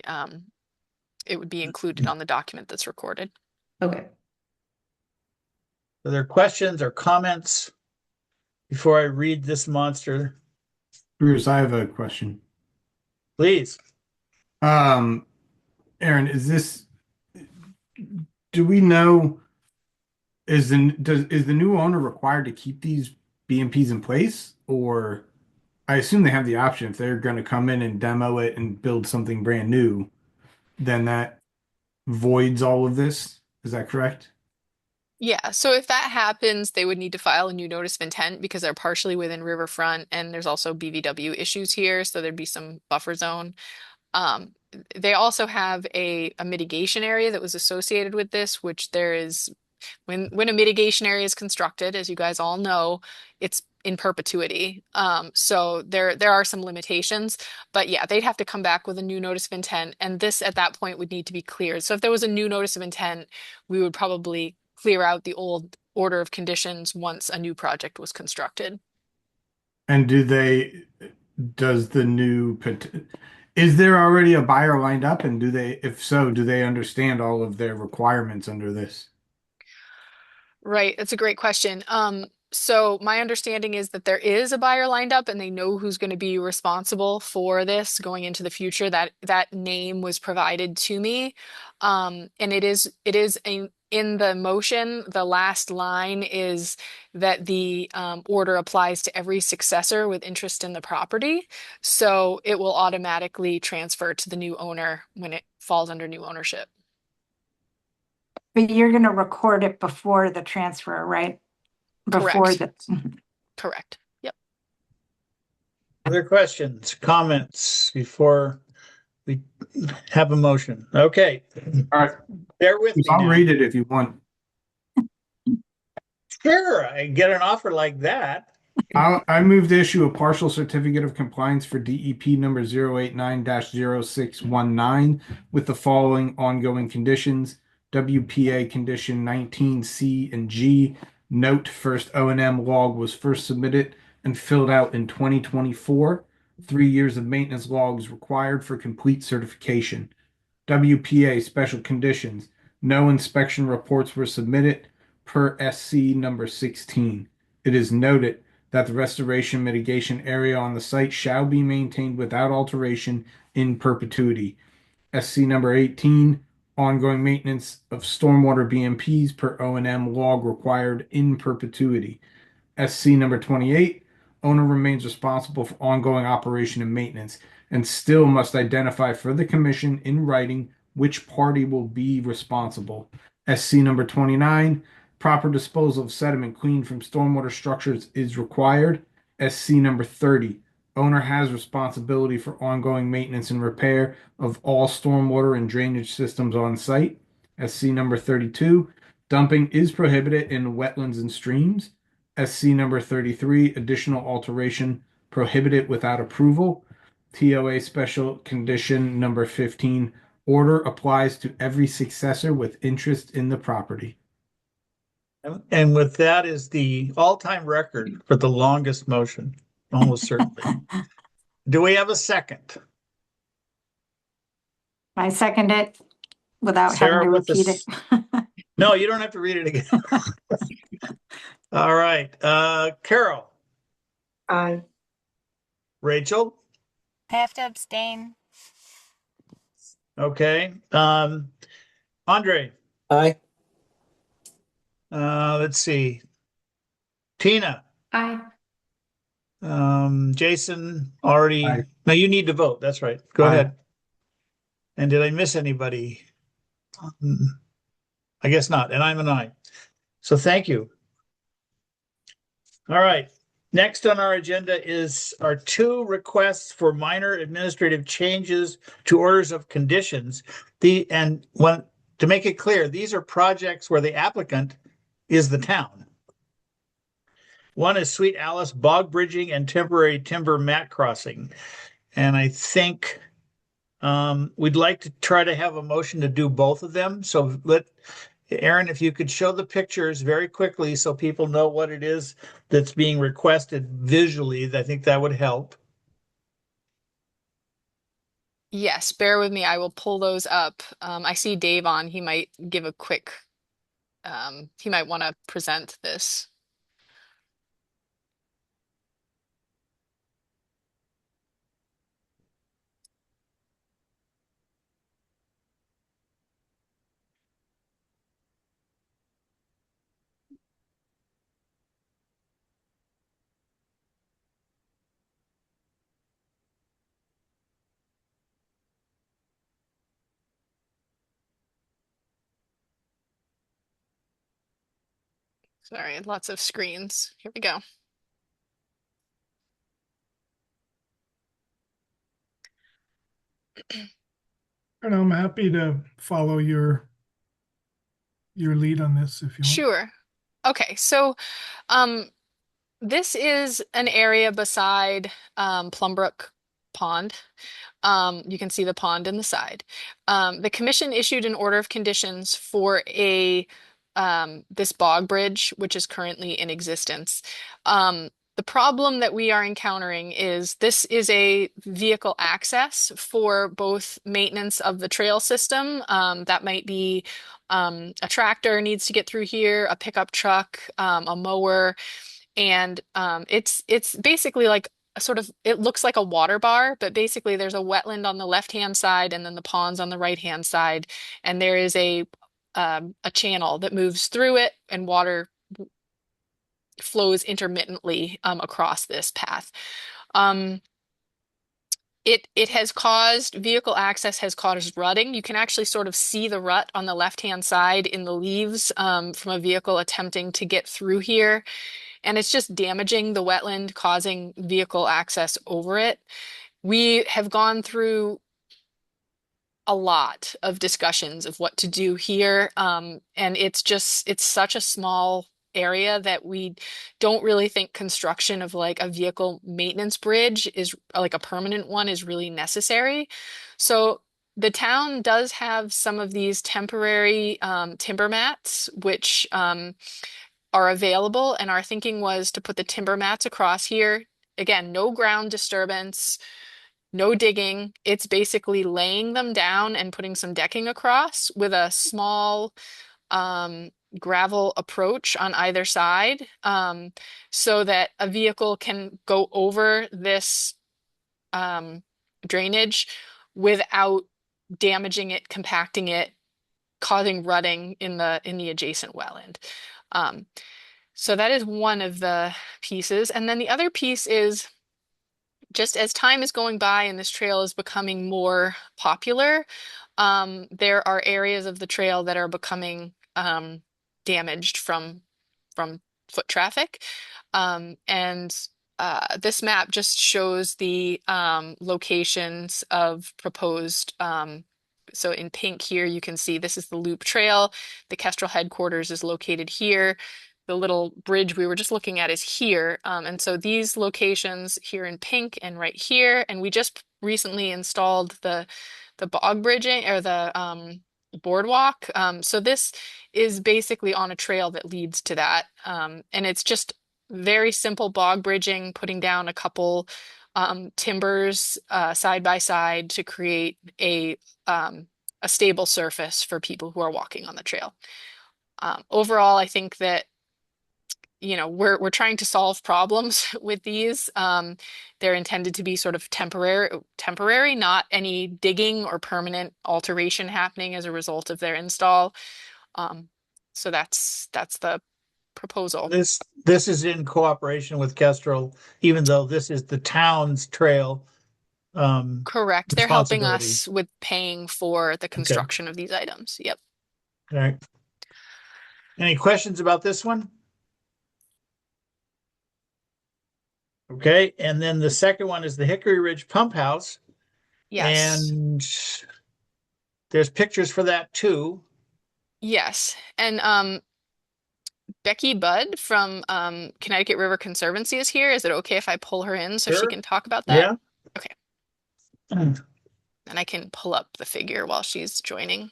it would be included on the document that's recorded. Okay. Are there questions or comments before I read this monster? Bruce, I have a question. Please. Aaron, do we know, is the new owner required to keep these BMPs in place? Or I assume they have the option if they're going to come in and demo it and build something brand new, then that voids all of this. Is that correct? Yeah, so if that happens, they would need to file a new notice of intent because they're partially within riverfront and there's also BVW issues here, so there'd be some buffer zone. They also have a mitigation area that was associated with this, which there is, when a mitigation area is constructed, as you guys all know, it's in perpetuity. So there are some limitations, but yeah, they'd have to come back with a new notice of intent, and this at that point would need to be cleared. So if there was a new notice of intent, we would probably clear out the old order of conditions once a new project was constructed. And is there already a buyer lined up? And if so, do they understand all of their requirements under this? Right, that's a great question. So my understanding is that there is a buyer lined up and they know who's going to be responsible for this going into the future. That name was provided to me. And it is in the motion, the last line is that the order applies to every successor with interest in the property. So it will automatically transfer to the new owner when it falls under new ownership. But you're going to record it before the transfer, right? Before Correct. Correct. Yep. Other questions, comments before we have a motion? Okay. All right. Bear with me I'll now. read it if you want. Sure, I get an offer like that. I move to issue a partial certificate of compliance for DEP number 089-0619 with the following ongoing conditions. WPA condition 19C and G. Note first O&M log was first submitted and filled out in 2024. 3 years of maintenance logs required for complete certification. WPA special conditions. No inspection reports were submitted per SC number 16. It is noted that the restoration mitigation area on the site shall be maintained without alteration in perpetuity. SC number 18, ongoing maintenance of stormwater BMPs per O&M log required in perpetuity. SC number 28, owner remains responsible for ongoing operation and maintenance and still must identify for the commission in writing which party will be responsible. SC number 29, proper disposal of sediment cleaned from stormwater structures is required. SC number 30, owner has responsibility for ongoing maintenance and repair of all stormwater and drainage systems on site. SC number 32, dumping is prohibited in wetlands and streams. SC number 33, additional alteration prohibited without approval. TOA special condition number 15, order applies to every successor with interest in the property. And with that is the all-time record for the longest motion, almost certainly. Do we have a second? I second it without Sarah having to with the repeat it. No, you don't have to read it again. All right. Carol, Aye. Rachel, I have to abstain. okay. Andre, Aye. let's see. Tina, Aye. Jason already. Aye. No, you need to vote. That's right. Go Aye. ahead. And did I miss anybody? I guess not. And I'm an aye. So thank you. All right. Next on our agenda is our 2 requests for minor administrative changes to orders of conditions. To make it clear, these are projects where the applicant is the town. One is Sweet Alice bog bridging and temporary timber mat crossing. And I think we'd like to try to have a motion to do both of them. So Aaron, if you could show the pictures very quickly so people know what it is that's being requested visually, I think that would help. Yes, bear with me. I will pull those up. I see Dave on. He might give a quick, he might want to present this. Sorry, lots of screens. Here we go. And I'm happy to follow your lead on this if you want. Sure. Okay, so this is an area beside Plumbrook Pond. You can see the pond in the side. The commission issued an order of conditions for this bog bridge, which is currently in existence. The problem that we are encountering is this is a vehicle access for both maintenance of the trail system. That might be a tractor needs to get through here, a pickup truck, a mower, and it's basically like it looks like a water bar, but basically there's a wetland on the left-hand side and then the ponds on the right-hand side, and there is a channel that moves through it, and water flows intermittently across this path. It has caused vehicle access has caused rutting. You can actually sort of see the rut on the left-hand side in the leaves from a vehicle attempting to get through here. And it's just damaging the wetland, causing vehicle access over it. We have gone through a lot of discussions of what to do here. And it's such a small area that we don't really think construction of like a vehicle maintenance bridge is like a permanent one is really necessary. So the town does have some of these temporary timber mats, which are available, and our thinking was to put the timber mats across here. Again, no ground disturbance, no digging. It's basically laying them down and putting some decking across with a small gravel approach on either side, so that a vehicle can go over this drainage without damaging it, compacting it, causing rutting in the adjacent wetland. So that is one of the pieces. And then the other piece is just as time is going by and this trail is becoming more popular, there are areas of the trail that are becoming damaged from foot traffic. This map just shows the locations of proposed. So in pink here, you can see this is the Loop Trail. The Kestrel headquarters is located here. The little bridge we were just looking at is here. And so these locations here in pink and right here, and we just recently installed the bog bridging or the boardwalk. So this is basically on a trail that leads to that. And it's just very simple bog bridging, putting down a couple timbers side by side to create a stable surface for people who are walking on the trail. Overall, I think that we're trying to solve problems with these. They're intended to be sort of temporary, not any digging or permanent alteration happening as a result of their install. So that's the proposal. This is in cooperation with Kestrel, even though this is the town's trail. Correct. They're helping responsibility. us with paying for the construction of these items. Yep. All right. Any questions about this one? Okay, and then the second one is the Hickory Ridge Pump House. Yes. And there's pictures for that too. Yes. And Becky Budd from Connecticut River Conservancy is here. Is it okay if I pull her in so she Sure. can talk about that? Yeah. Okay. And I can pull up the figure while she's joining.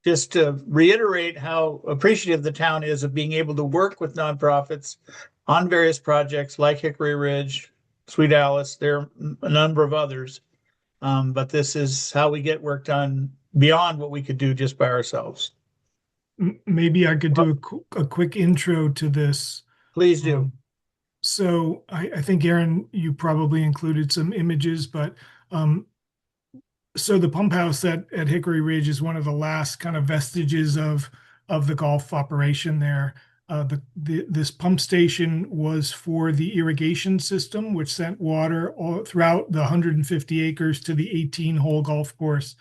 Just to reiterate how appreciative the town is of being able to work with nonprofits on various projects like Hickory Ridge, Sweet Alice. There are a number of others. But this is how we get work done beyond what we could do just by ourselves. Maybe I could do a quick intro to this. Please do. So I think, Aaron, you probably included some images, but so the pump house at Hickory Ridge is one of the last kind of vestiges of the Gulf operation there. This pump station was for the irrigation system, which sent water all throughout the 150 acres to the 18-hole golf course.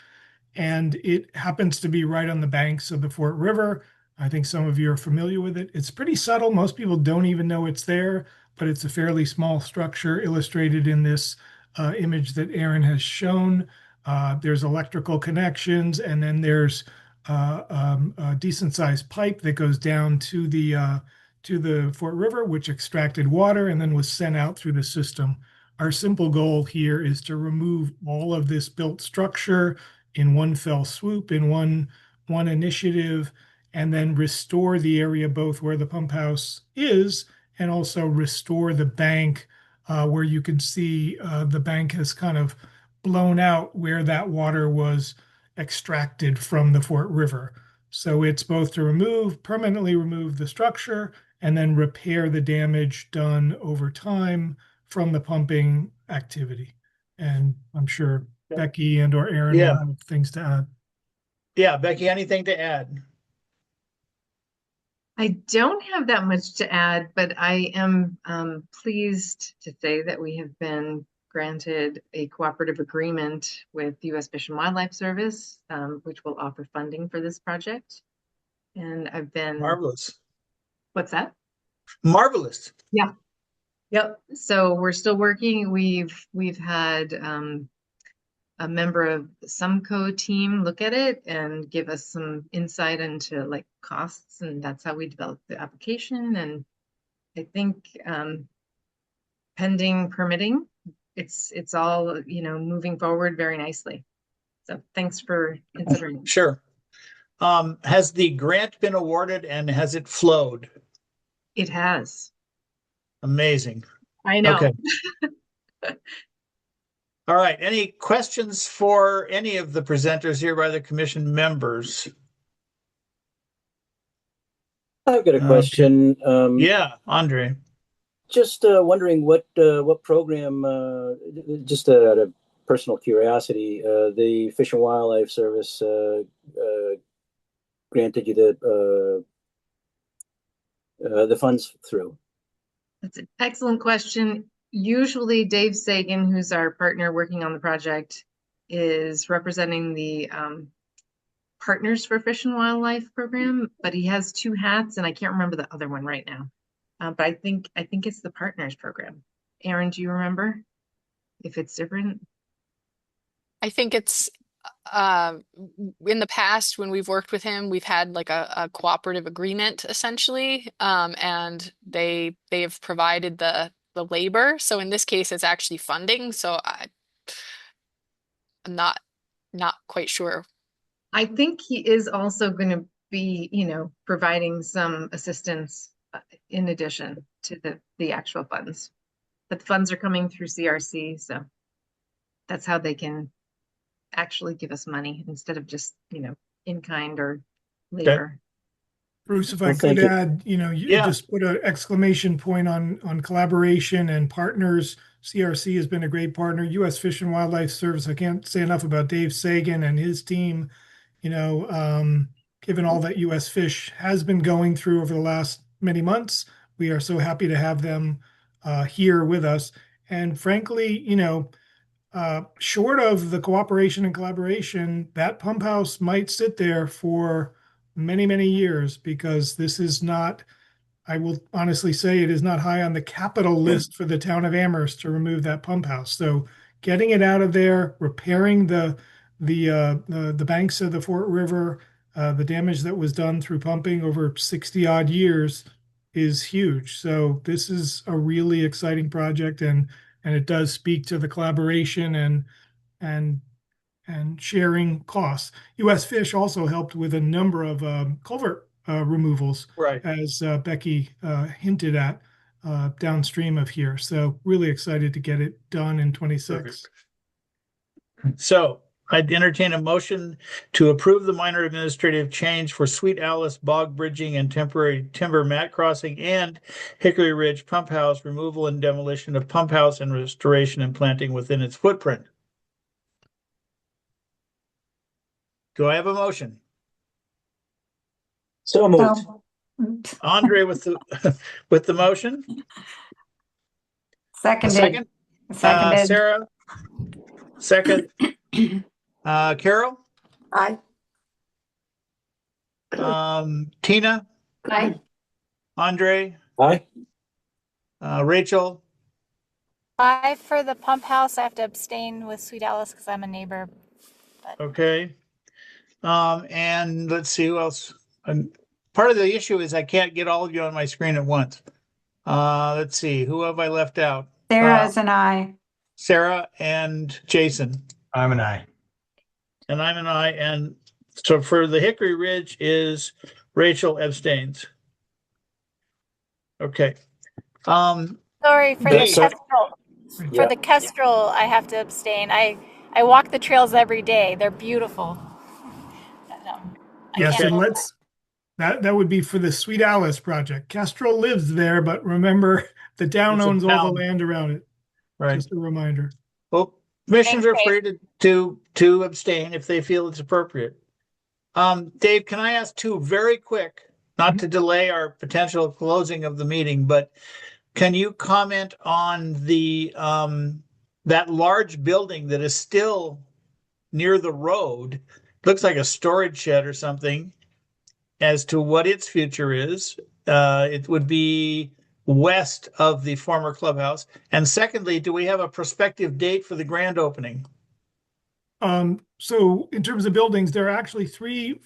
And it happens to be right on the banks of the Fort River. I think some of you are familiar with it. It's pretty subtle. Most people don't even know it's there, but it's a fairly small structure illustrated in this image that Aaron has shown. There's electrical connections, and then there's a decent sized pipe that goes down to the Fort River, which extracted water and then was sent out through the system. Our simple goal here is to remove all of this built structure in one fell swoop, in one initiative, and then restore the area both where the pump house is and also restore the bank where you can see the bank has kind of blown out where that water was extracted from the Fort River. So it's both to permanently remove the structure and then repair the damage done over time from the pumping activity. And I'm sure Becky and or Aaron will have things to add. Yeah, Becky, anything to add? I don't have that much to add, but I am pleased to say that we have been granted a cooperative agreement with U.S. Fish and Wildlife Service, which will offer funding for this project. And I've been marvelous. What's that? Marvelous. Yeah. Yep. So we're still working. We've had a member of the Sumco team look at it and give us some insight into like costs, and that's how we developed the application. And I think pending permitting, it's all moving forward very nicely. So thanks for considering. Sure. Has the grant been awarded and has it flowed? It has. Amazing. I know. Okay. All right. Any questions for any of the presenters here by the commission members? I've got a question. Yeah, Andre. Just wondering what program, just out of personal curiosity, the Fish and Wildlife Service granted you the funds through? That's an excellent question. Usually Dave Sagan, who's our partner working on the project, is representing the Partners for Fish and Wildlife program, but he has two hats and I can't remember the other one right now. But I think it's the Partners program. Aaron, do you remember if it's different? I think it's in the past when we've worked with him, we've had like a cooperative agreement essentially, and they've provided the labor. So in this case, it's actually funding. So I'm not quite sure. I think he is also going to be, providing some assistance in addition to the actual funds. But the funds are coming through CRC, so that's how they can actually give us money instead of just, in kind or labor. Bruce, if I Well, could thank you. add, you Yeah. just put an exclamation point on collaboration and partners. CRC has been a great partner. U.S. Fish and Wildlife Service, I can't say enough about Dave Sagan and his team. Given all that U.S. Fish has been going through over the last many months, we are so happy to have them here with us. And frankly, short of the cooperation and collaboration, that pump house might sit there for many, many years, because this is not, I will honestly say, it is not high on the capital list for the town of Amherst to remove that pump house. So getting it out of there, repairing the banks of the Fort River, the damage that was done through pumping over 60 odd years is huge. So this is a really exciting project, and it does speak to the collaboration and sharing costs. U.S. Fish also helped with a number of culvert removals, Right. as Becky hinted at, downstream of here. So really excited to get it done in 26. So I'd entertain a motion to approve the minor administrative change for Sweet Alice bog bridging and temporary timber mat crossing and Hickory Ridge pump house removal and demolition of pump house and restoration and planting within its footprint. Do I have a motion? So moved. Andre with the with the motion. A Seconded. second. Seconded. Sarah. Second. Carol. Aye. Tina. Aye. Andre. Aye. Rachel. Aye for the pump house. I have to abstain with Sweet Alice because I'm a neighbor. Okay. And let's see who else. Part of the issue is I can't get all of you on my screen at once. Let's see, who have I left out? Sarah's an aye. Sarah and Jason. I'm an aye. And I'm an aye. And so for the Hickory Ridge is Rachel abstains. Okay. Sorry for Yeah, the so- Kestrel. Yeah. For the Kestrel, I have to abstain. I walk the trails every day. They're beautiful. But, I Yes, can't and vote. that would be for the Sweet Alice project. Kestrel lives there, but remember, the town It's a owns all town. the land around it. Right. Just a reminder. Well, commissioners are Thanks, free to abstain if they feel it's appropriate. Dave, can I ask two very quick, not to delay our potential closing of the meeting, but can you comment on the that large building that is still near the road? Looks like a storage shed or something, as to what its future is. It would be west of the former clubhouse. And secondly, do we have a prospective date for the grand opening? So in terms of buildings, there are actually three.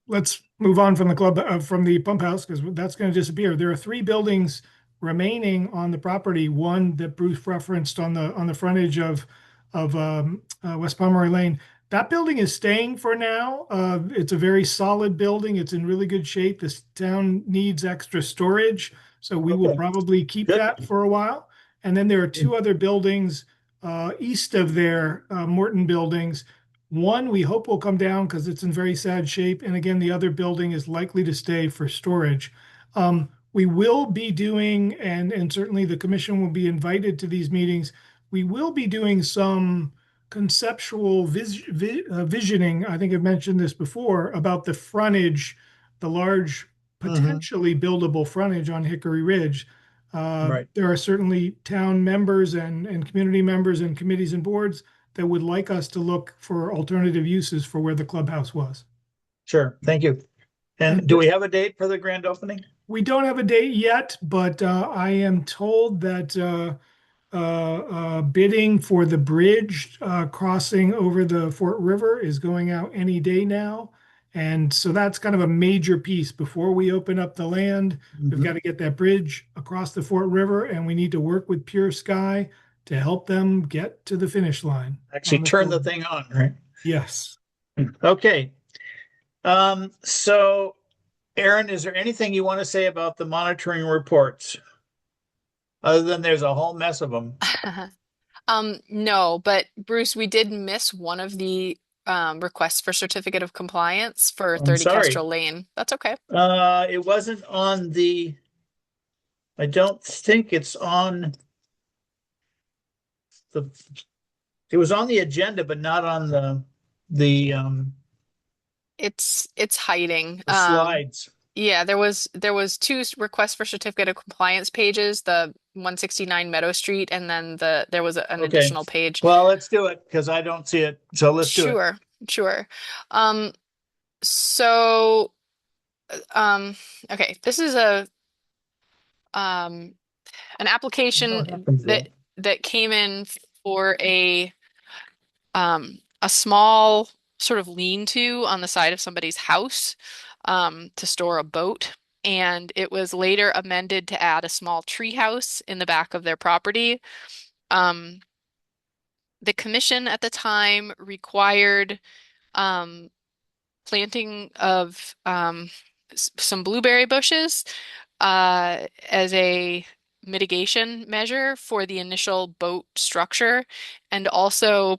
Let's move on from the club, from the pump house, because that's going to disappear. There are three buildings remaining on the property. One that Bruce referenced on the frontage of West Pomeroy Lane. That building is staying for now. It's a very solid building. It's in really good shape. This town needs extra storage, so we will Okay. probably keep Good. that for a while. And then there are two other buildings east of their Morton buildings. One we hope will come down because it's in very sad shape. And again, the other building is likely to stay for storage. We will be doing, and certainly the commission will be invited to these meetings. We will be doing some conceptual visioning. I think I've mentioned this before about the frontage, the large potentially buildable frontage on Hickory Ridge. Right. There are certainly town members and community members and committees and boards that would like us to look for alternative uses for where the clubhouse was. Sure. Thank you. And do we have a date for the grand opening? We don't have a date yet, but I am told that bidding for the bridge crossing over the Fort River is going out any day now. And so that's kind of a major piece. Before we open up the land, we've got to get that bridge across the Fort River, and we need to work with Pure Sky to help them get to the finish line. Actually turn the thing on, right? Yes. Okay. So Aaron, is there anything you want to say about the monitoring reports? Other than there's a whole mess of them. No, but Bruce, we did miss one of the requests for certificate of compliance for I'm 30 sorry. Kestrel Lane. That's okay. It wasn't on the, I don't think it's on the, it was on the agenda, but not on the It's hiding. slides. Yeah, there was two requests for certificate of compliance pages, the 169 Meadow Street, and then there was an Okay. additional page. Well, let's do it because I don't see it. So let's do it. Sure. So okay, this is an application that came in for a small sort of lean-to on the side of somebody's house to store a boat. And it was later amended to add a small tree house in the back of their property. The commission at the time required planting of some blueberry bushes as a mitigation measure for the initial boat structure, and also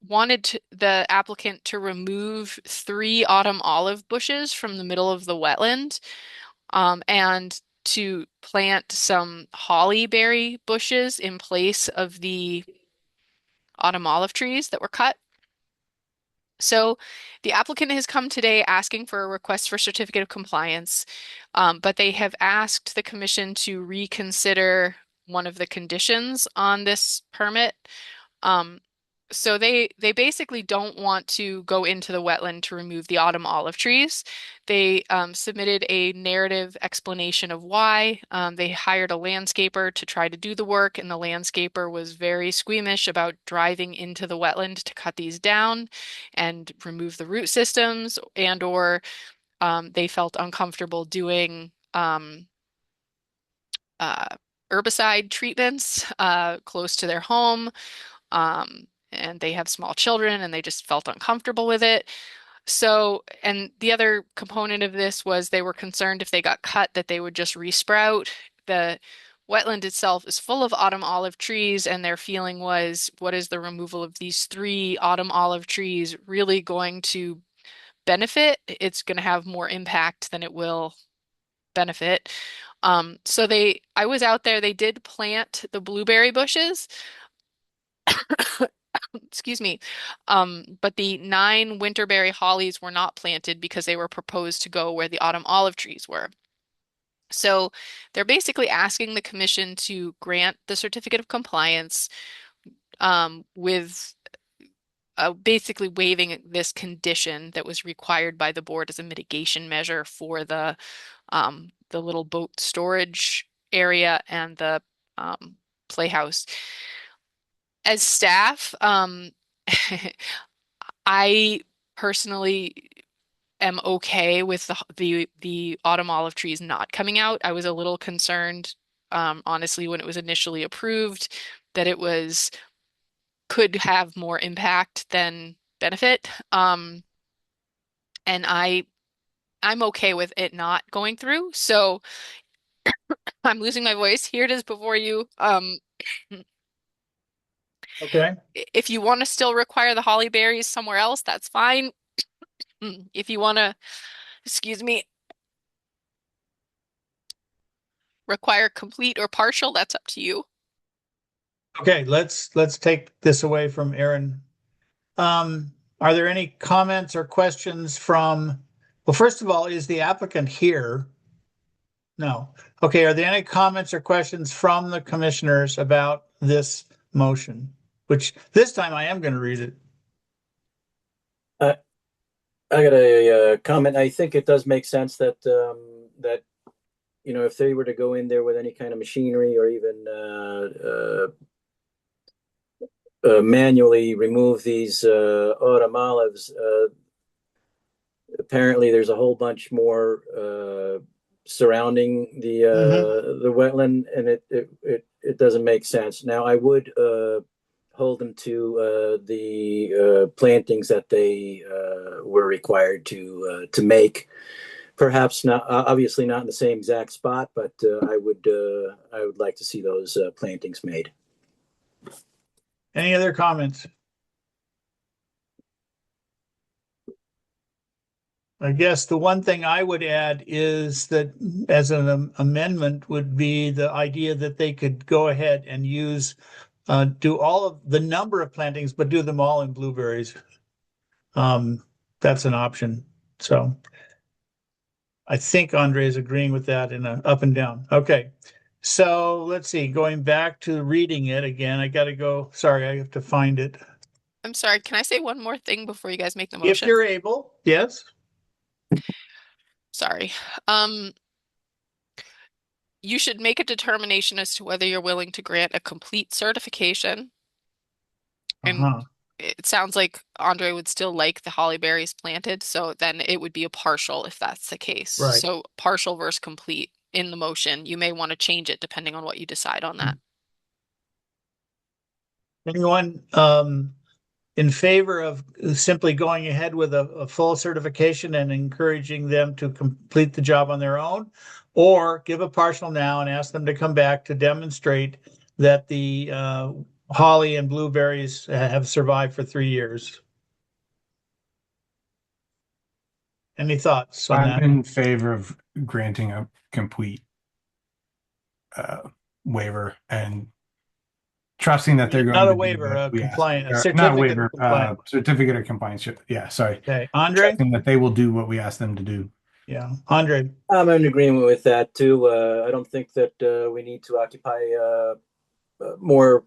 wanted the applicant to remove 3 autumn olive bushes from the middle of the wetland, and to plant some hollyberry bushes in place of the autumn olive trees that were cut. So the applicant has come today asking for a request for certificate of compliance, but they have asked the commission to reconsider one of the conditions on this permit. So they basically don't want to go into the wetland to remove the autumn olive trees. They submitted a narrative explanation of why. They hired a landscaper to try to do the work, and the landscaper was very squeamish about driving into the wetland to cut these down and remove the root systems, or they felt uncomfortable doing herbicide treatments close to their home. And they have small children and they just felt uncomfortable with it. So, and the other component of this was they were concerned if they got cut that they would just resprout. The wetland itself is full of autumn olive trees, and their feeling was, what is the removal of these 3 autumn olive trees really going to benefit? It's going to have more impact than it will benefit. So I was out there, they did plant the blueberry bushes. Excuse me. But the 9 winterberry hollies were not planted because they were proposed to go where the autumn olive trees were. So they're basically asking the commission to grant the certificate of compliance with basically waiving this condition that was required by the board as a mitigation measure for the little boat storage area and the playhouse. As staff, I personally am okay with the autumn olive trees not coming out. I was a little concerned, honestly, when it was initially approved, that it could have more impact than benefit. And I'm okay with it not going through. So I'm losing my voice. Here it is before you. Okay. If you want to still require the holly berries somewhere else, that's fine. If you want to, excuse me, require complete or partial, that's up to you. Okay, let's take this away from Aaron Are there any comments or questions from, well, first of all, is the applicant here? No. Okay, are there any comments or questions from the commissioners about this motion? Which this time I am going to read it. I got a comment. I think it does make sense that that if they were to go in there with any kind of machinery or even manually remove these autumn olives, apparently there's a whole bunch more surrounding the wetland, and it doesn't make sense. Now, I would hold them to the plantings that they were required to make. Perhaps not, obviously not in the same exact spot, but I would like to see those plantings made. Any other comments? I guess the one thing I would add is that as an amendment would be the idea that they could go ahead and use, do all of the number of plantings, but do them all in blueberries. That's an option. So I think Andre is agreeing with that in a up and down. Okay. So let's see, going back to reading it again, I got to go. Sorry, I have to find it. I'm sorry, can I say one more thing before you guys make the If motion? you're able, yes. Sorry. You should make a determination as to whether you're willing to grant a complete certification. And it sounds like Andre would still like the holly berries planted, so then it would be a partial if that's the case. Right. So partial versus complete in the motion. You may want to change it depending on what you decide on that. Anyone in favor of simply going ahead with a full certification and encouraging them to complete the job on their own, or give a partial now and ask them to come back to demonstrate that the holly and blueberries have survived for 3 years? Any thoughts on that? I'm in favor of granting a complete waiver and trusting that they're going Not to a do waiver, what a we asked. compliant, a Not a certificate waiver, of compliance. certificate of compliance. Yeah, sorry. Okay, Andre? Trusting that they will do what we asked them to do. Yeah, Andre. I'm in agreement with that too. I don't think that we need to occupy more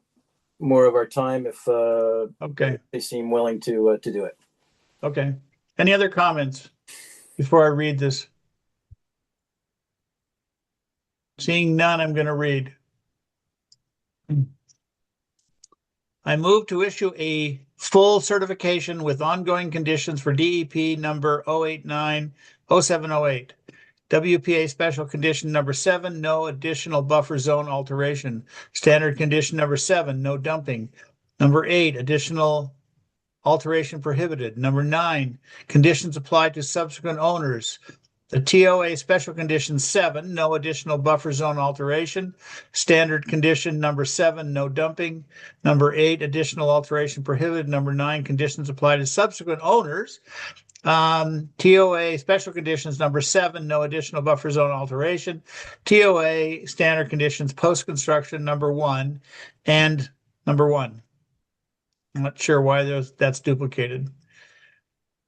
of our time if Okay. they seem willing to do it. Okay. Any other comments before I read this? Seeing none, I'm going to read. I move to issue a full certification with ongoing conditions for DEP number 089-0708. WPA special condition number 7, no additional buffer zone alteration. Standard condition number 7, no dumping. Number 8, additional alteration prohibited. Number 9, conditions applied to subsequent owners. The TOA special condition 7, no additional buffer zone alteration. Standard condition number 7, no dumping. Number 8, additional alteration prohibited. Number 9, conditions applied to subsequent owners. TOA special conditions number 7, no additional buffer zone alteration. TOA standard conditions post-construction number 1 and number 1. I'm not sure why that's duplicated.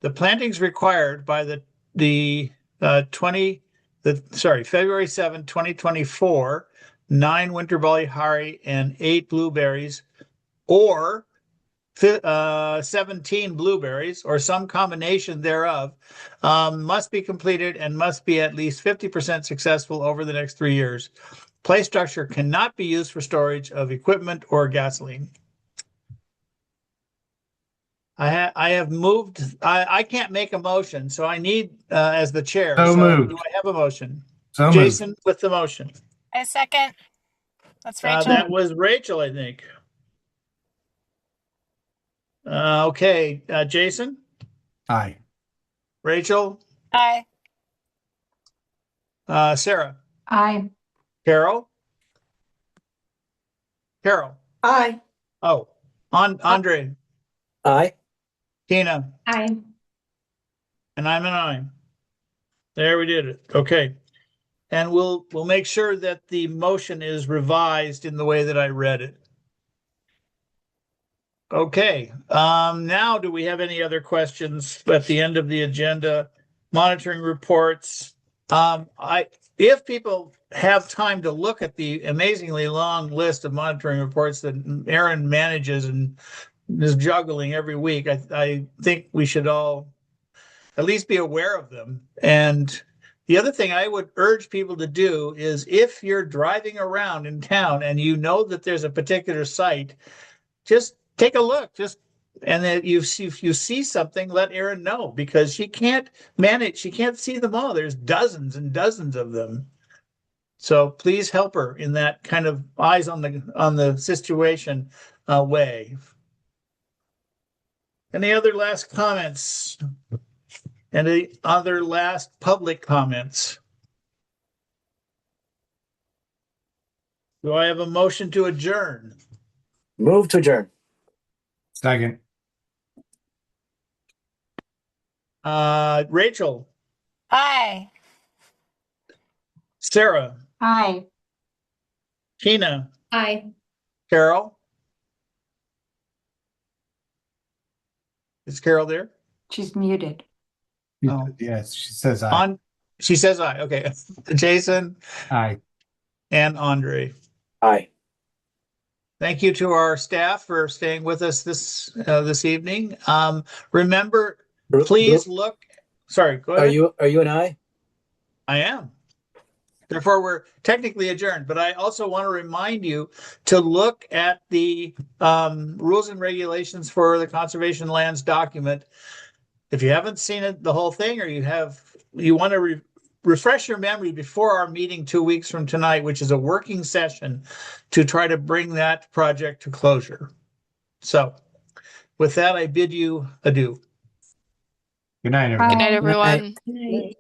The plantings required by February 7, 2024, 9 winter barley holly and 8 blueberries, or 17 blueberries, or some combination thereof, must be completed and must be at least 50% successful over the next 3 years. Play structure cannot be used for storage of equipment or gasoline. I have moved. I can't make a motion, so I need as the chair. So moved. Do I have a motion? So Jason moved. with the motion. I second. That's Rachel. That was Rachel, I think. Okay, Jason? Aye. Rachel? Aye. Sarah? Aye. Carol? Carol? Aye. Oh, Andre? Aye. Tina? Aye. And I'm an aye. There, we did it. Okay. And we'll make sure that the motion is revised in the way that I read it. Okay, now do we have any other questions at the end of the agenda? Monitoring reports. If people have time to look at the amazingly long list of monitoring reports that Aaron manages and is juggling every week, I think we should all at least be aware of them. And the other thing I would urge people to do is if you're driving around in town and you know that there's a particular site, just take a look. And then if you see something, let Erin know, because she can't manage, she can't see them all. There's dozens and dozens of them. So please help her in that kind of eyes on the situation way. Any other last comments? Any other last public comments? Do I have a motion to adjourn? Move to adjourn. Second. Rachel, Hi. Sarah, Hi. Tina, Aye. Carol. Is Carol there? She's muted. Oh. Yes, she says aye. She says aye. Okay. Jason Aye. and Andre. Aye. Thank you to our staff for staying with us this evening. Remember, please look. Sorry, go ahead. Are you an aye? I am. Therefore, we're technically adjourned. But I also want to remind you to look at the rules and regulations for the conservation lands document. If you haven't seen it, the whole thing, or you want to refresh your memory before our meeting 2 weeks from tonight, which is a working session to try to bring that project to closure. So with that, I bid you adieu. Good night, Good everyone. night, everyone. Good night.